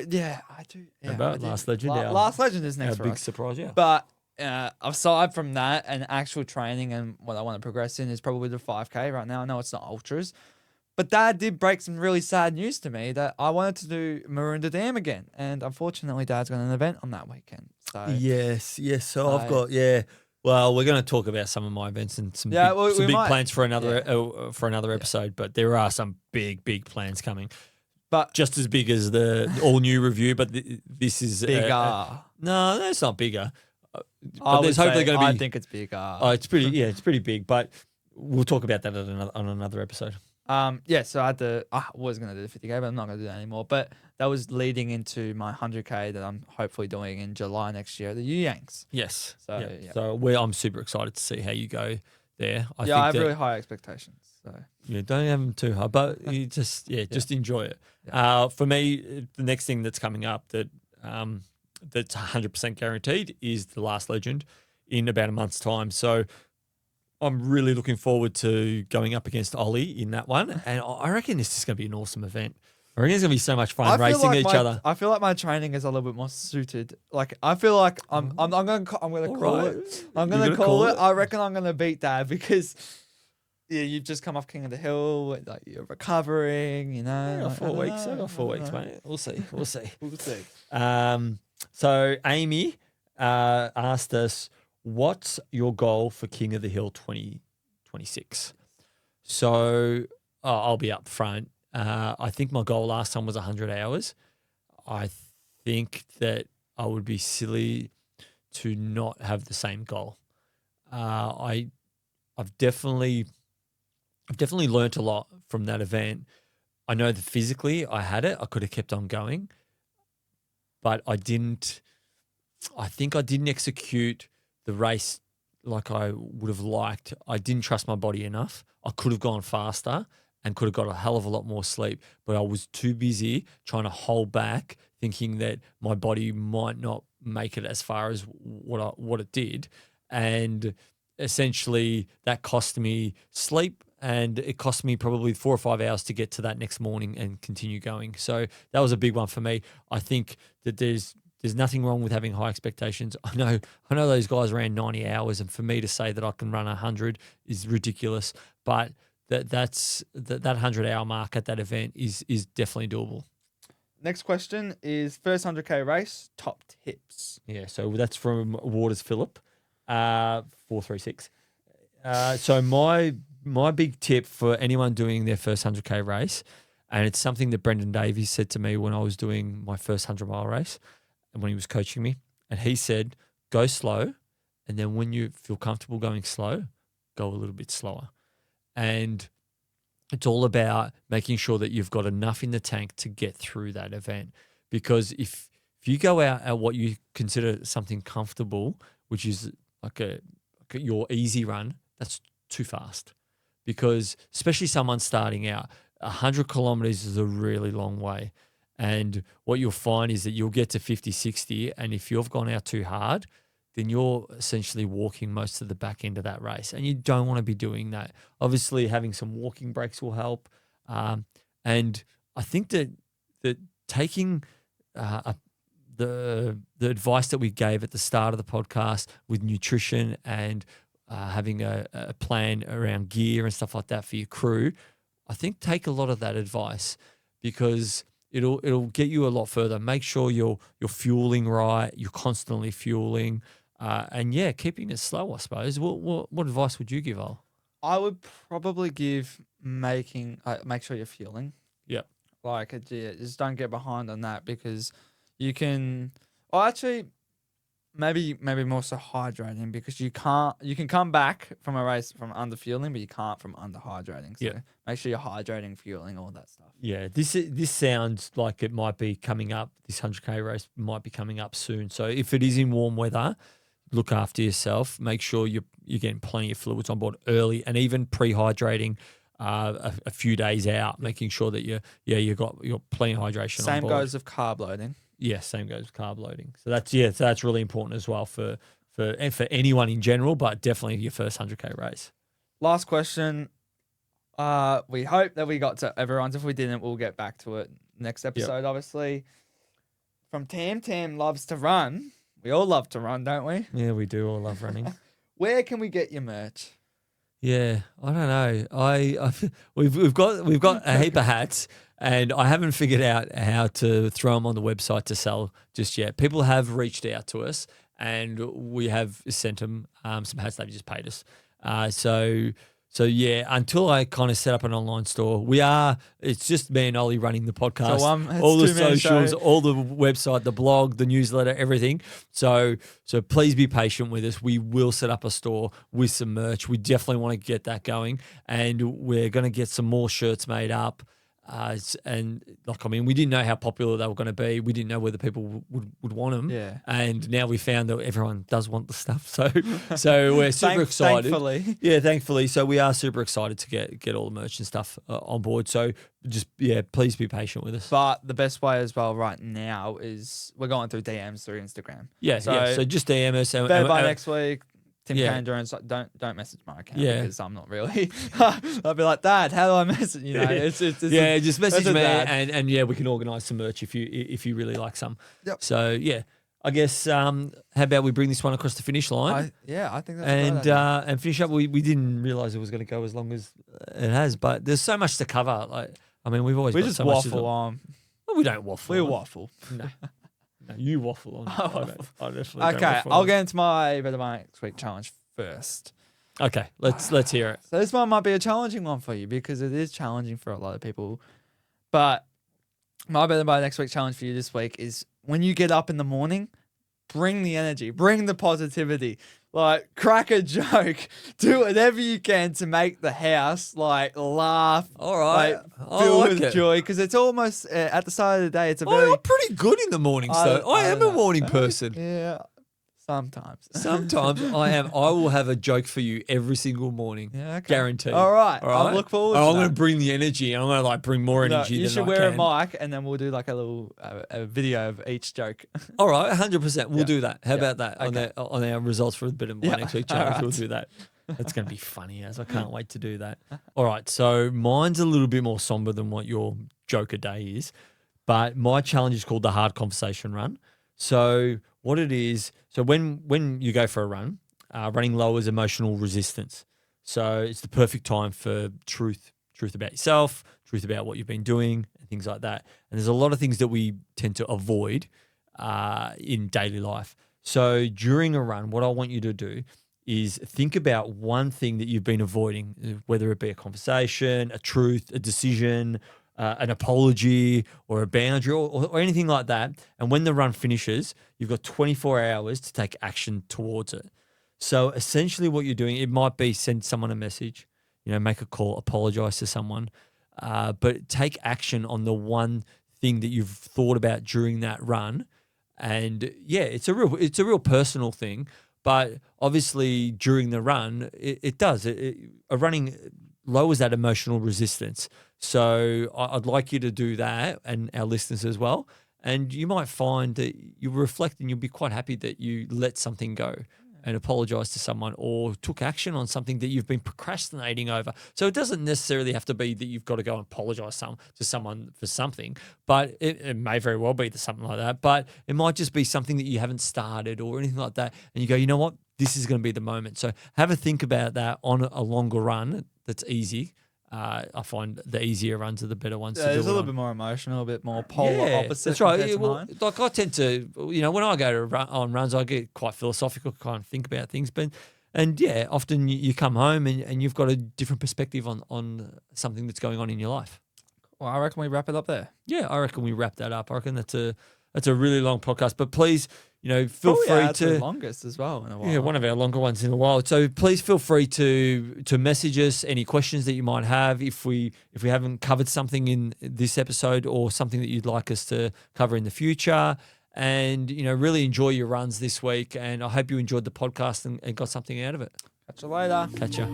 Yeah, I do. Yeah, Remember I do. Last Legend? Last Legend is Our next for big us. surprise, yeah. But aside from that, and actual training and what I want to progress in is probably the 5K right now. I know it's not ultras, but Dad did break some really sad news to me that I wanted to do Maroondah Dam again, and unfortunately, Dad's got an event on that weekend. So Yes. So I've got Well, we're going to talk about some of my events and some we big might. plans for another episode. But there are some big plans coming. But Just as big as the all new review, but this is bigger. No, it's not bigger. I But there's hopefully going to be. I think it's bigger. Oh, it's pretty. Yeah, it's pretty big. But we'll talk about that on another episode. So I was gonna do the 50K, but I'm not gonna do that anymore. But that was leading into my 100K that I'm hopefully doing in July next year, the Yanks. Yes. So yeah. So I'm super excited to see how you go there. I have really high expectations. So don't have them too high, but you just enjoy it. Yeah. For me, the next thing that's coming up that's 100% guaranteed is the Last Legend in about a month's time. So I'm really looking forward to going up against Ollie in that one, and I reckon this is going to be an awesome event. I reckon it's going to be so much fun racing each other. I feel like my training is a little bit more suited. Like I feel like I'm going to call it. I'm going to call it. I reckon I'm going to beat Dad because you've just come off King of the Hill, like you're recovering. You know, I got 4 weeks. I got 4 weeks, mate. We'll see. We'll see. So Amy asked us, what's your goal for King of the Hill 2026? So I'll be up front. I think my goal last time was 100 hours. I think that I would be silly to not have the same goal. I've definitely learnt a lot from that event. I know that physically I had it. I could have kept on going, but I didn't. I think I didn't execute the race like I would have liked. I didn't trust my body enough. I could have gone faster and could have got a hell of a lot more sleep, but I was too busy trying to hold back, thinking that my body might not make it as far as what it did. And essentially that cost me sleep, and it cost me probably 4 or 5 hours to get to that next morning and continue going. So that was a big one for me. I think that there's nothing wrong with having high expectations. I know those guys ran 90 hours, and for me to say that I can run 100 is ridiculous. But that 100-hour mark at that event is definitely doable. Next question is first 100K race, top tips. Yeah, so that's from Waters Phillip, 436. So my big tip for anyone doing their first 100K race, and it's something that Brendan Davies said to me when I was doing my first 100-mile race, and when he was coaching me, and he said, go slow, and then when you feel comfortable going slow, go a little bit slower. And it's all about making sure that you've got enough in the tank to get through that event. Because if you go out at what you consider something comfortable, which is like your easy run, that's too fast. Because especially someone starting out, 100 kilometers is a really long way. And what you'll find is that you'll get to 50, 60, and if you've gone out too hard, then you're essentially walking most of the back end of that race. And you don't want to be doing that. Obviously, having some walking breaks will help. And I think that taking the advice that we gave at the start of the podcast with nutrition and having a plan around gear and stuff like that for your crew, I think take a lot of that advice, because it'll get you a lot further. Make sure you're fueling right, you're constantly fueling, and keeping it slow, I suppose. What advice would you give, Al? I would probably give make sure you're fueling. Yeah. Just don't get behind on that, because you can. Well, actually, maybe more so hydrating, because you can come back from a race from under fueling, but you can't from under hydrating. So make sure you're hydrating, fueling, all that stuff. Yeah, this sounds like it might be coming up. This 100K race might be coming up soon. So if it is in warm weather, look after yourself. Make sure you're getting plenty of fluids on board early, and even pre-hydrating a few days out, making sure that you got plenty of hydration. Same on board. goes with carb loading. Yeah, same goes with carb loading. So that's really important as well for anyone in general, but definitely your first 100K race. Last question. We hope that we got to everyone's. If we didn't, we'll get back to it next episode, obviously. from Tam loves to run. We all love to run, don't we? Yeah, we do all love running. Where can we get your merch? Yeah, I don't know. We've got a heap of hats, and I haven't figured out how to throw them on the website to sell just yet. People have reached out to us, and we have sent them some hats they've just paid us. So yeah, until I kind of set up an online store, it's just me and Ollie running the podcast, So, all the it's 2 minutes socials, show. all the website, the blog, the newsletter, everything. So please be patient with us. We will set up a store with some merch. We definitely want to get that going, and we're going to get some more shirts made up. We didn't know how popular they were going to be. We didn't know whether people would want them. Yeah. And now we found that everyone does want the stuff. So we're super excited. Thankfully. Yeah, thankfully. So we are super excited to get all the merch and stuff on board. So please be patient with us. But the best way as well right now is we're going through DMs through Instagram. Yeah. So just DM us. Better by next week. Tim Yeah. Endurance, don't message my account Yeah. because I'm not really. I'll be like, Dad, how do I message? You know, it's just message that's a me dad. and we can organise some merch if you really like some. Yep. So yeah, I guess how about we bring this one across the finish line? I think that's a great idea. And finish up. We didn't realise it was going to go as long as it has, but there's so much to cover. We've always We got just so much waffle on. Well, we don't waffle. We on. waffle. No, you waffle on. I definitely don't Okay, waffle I'll on. get into my Better by Next Week challenge first. Okay, let's hear it. So this one might be a challenging one for you because it is challenging for a lot of people. But my Better by Next Week challenge for you this week is when you get up in the morning, bring the energy, bring the positivity. Like, crack a joke, do whatever you can to make the house laugh. All right, Fill with joy because it's almost at the start of the day. It's a very I'm pretty good in the mornings, though. I am a morning person. Yeah, sometimes. Sometimes I am. I will have a joke for you every single morning. Yeah, okay. Guaranteed. All right. I'll look forward to I'm that. going to bring the energy. I'm going to bring more energy You than should I wear can. a mic and then we'll do like a little a video of each joke. All right, 100%. We'll Yeah. do that. How Yeah. about that Okay. on our results for a bit of Yeah. next week All challenge? right. We'll do that. That's going to be funny as I can't wait to do that. All right, so mine's a little bit more somber than what your joke a day is, but my challenge is called the Hard Conversation Run. So what it is, so when you go for a run, running lowers emotional resistance. So it's the perfect time for truth about yourself, truth about what you've been doing, and things like that. And there's a lot of things that we tend to avoid in daily life. So during a run, what I want you to do is think about one thing that you've been avoiding, whether it be a conversation, a truth, a decision, an apology or a boundary or anything like that. And when the run finishes, you've got 24 hours to take action towards it. So essentially what you're doing, it might be send someone a message, make a call, apologize to someone, but take action on the one thing that you've thought about during that run. And yeah, it's a real personal thing, but obviously during the run, it does. A running lowers that emotional resistance. So I'd like you to do that, and our listeners as well. And you might find that you reflect and you'll be quite happy that you let something go and apologize to someone or took action on something that you've been procrastinating over. So it doesn't necessarily have to be that you've got to go and apologize to someone for something, but it may very well be something like that. But it might just be something that you haven't started or anything like that. And you go, you know what? This is going to be the moment. So have a think about that on a longer run that's easy. I find the easier runs are the better ones to do. It's a little on. bit more emotional, a bit more polar opposite. That's right. compared Yeah, to well, mine. like I tend to, when I go on runs, I get quite philosophical, kind of think about things. And often you come home and you've got a different perspective on something that's going on in your life. Well, I reckon we wrap it up there. Yeah, I reckon we wrap that up. I reckon that's a really long podcast. But please, feel Probably free our to. longest as well in a while. Yeah, one of our longer ones in a while. So please feel free to message us any questions that you might have if we haven't covered something in this episode or something that you'd like us to cover in the future. And really enjoy your runs this week. And I hope you enjoyed the podcast and got something out of it. Catch you later. Catch ya.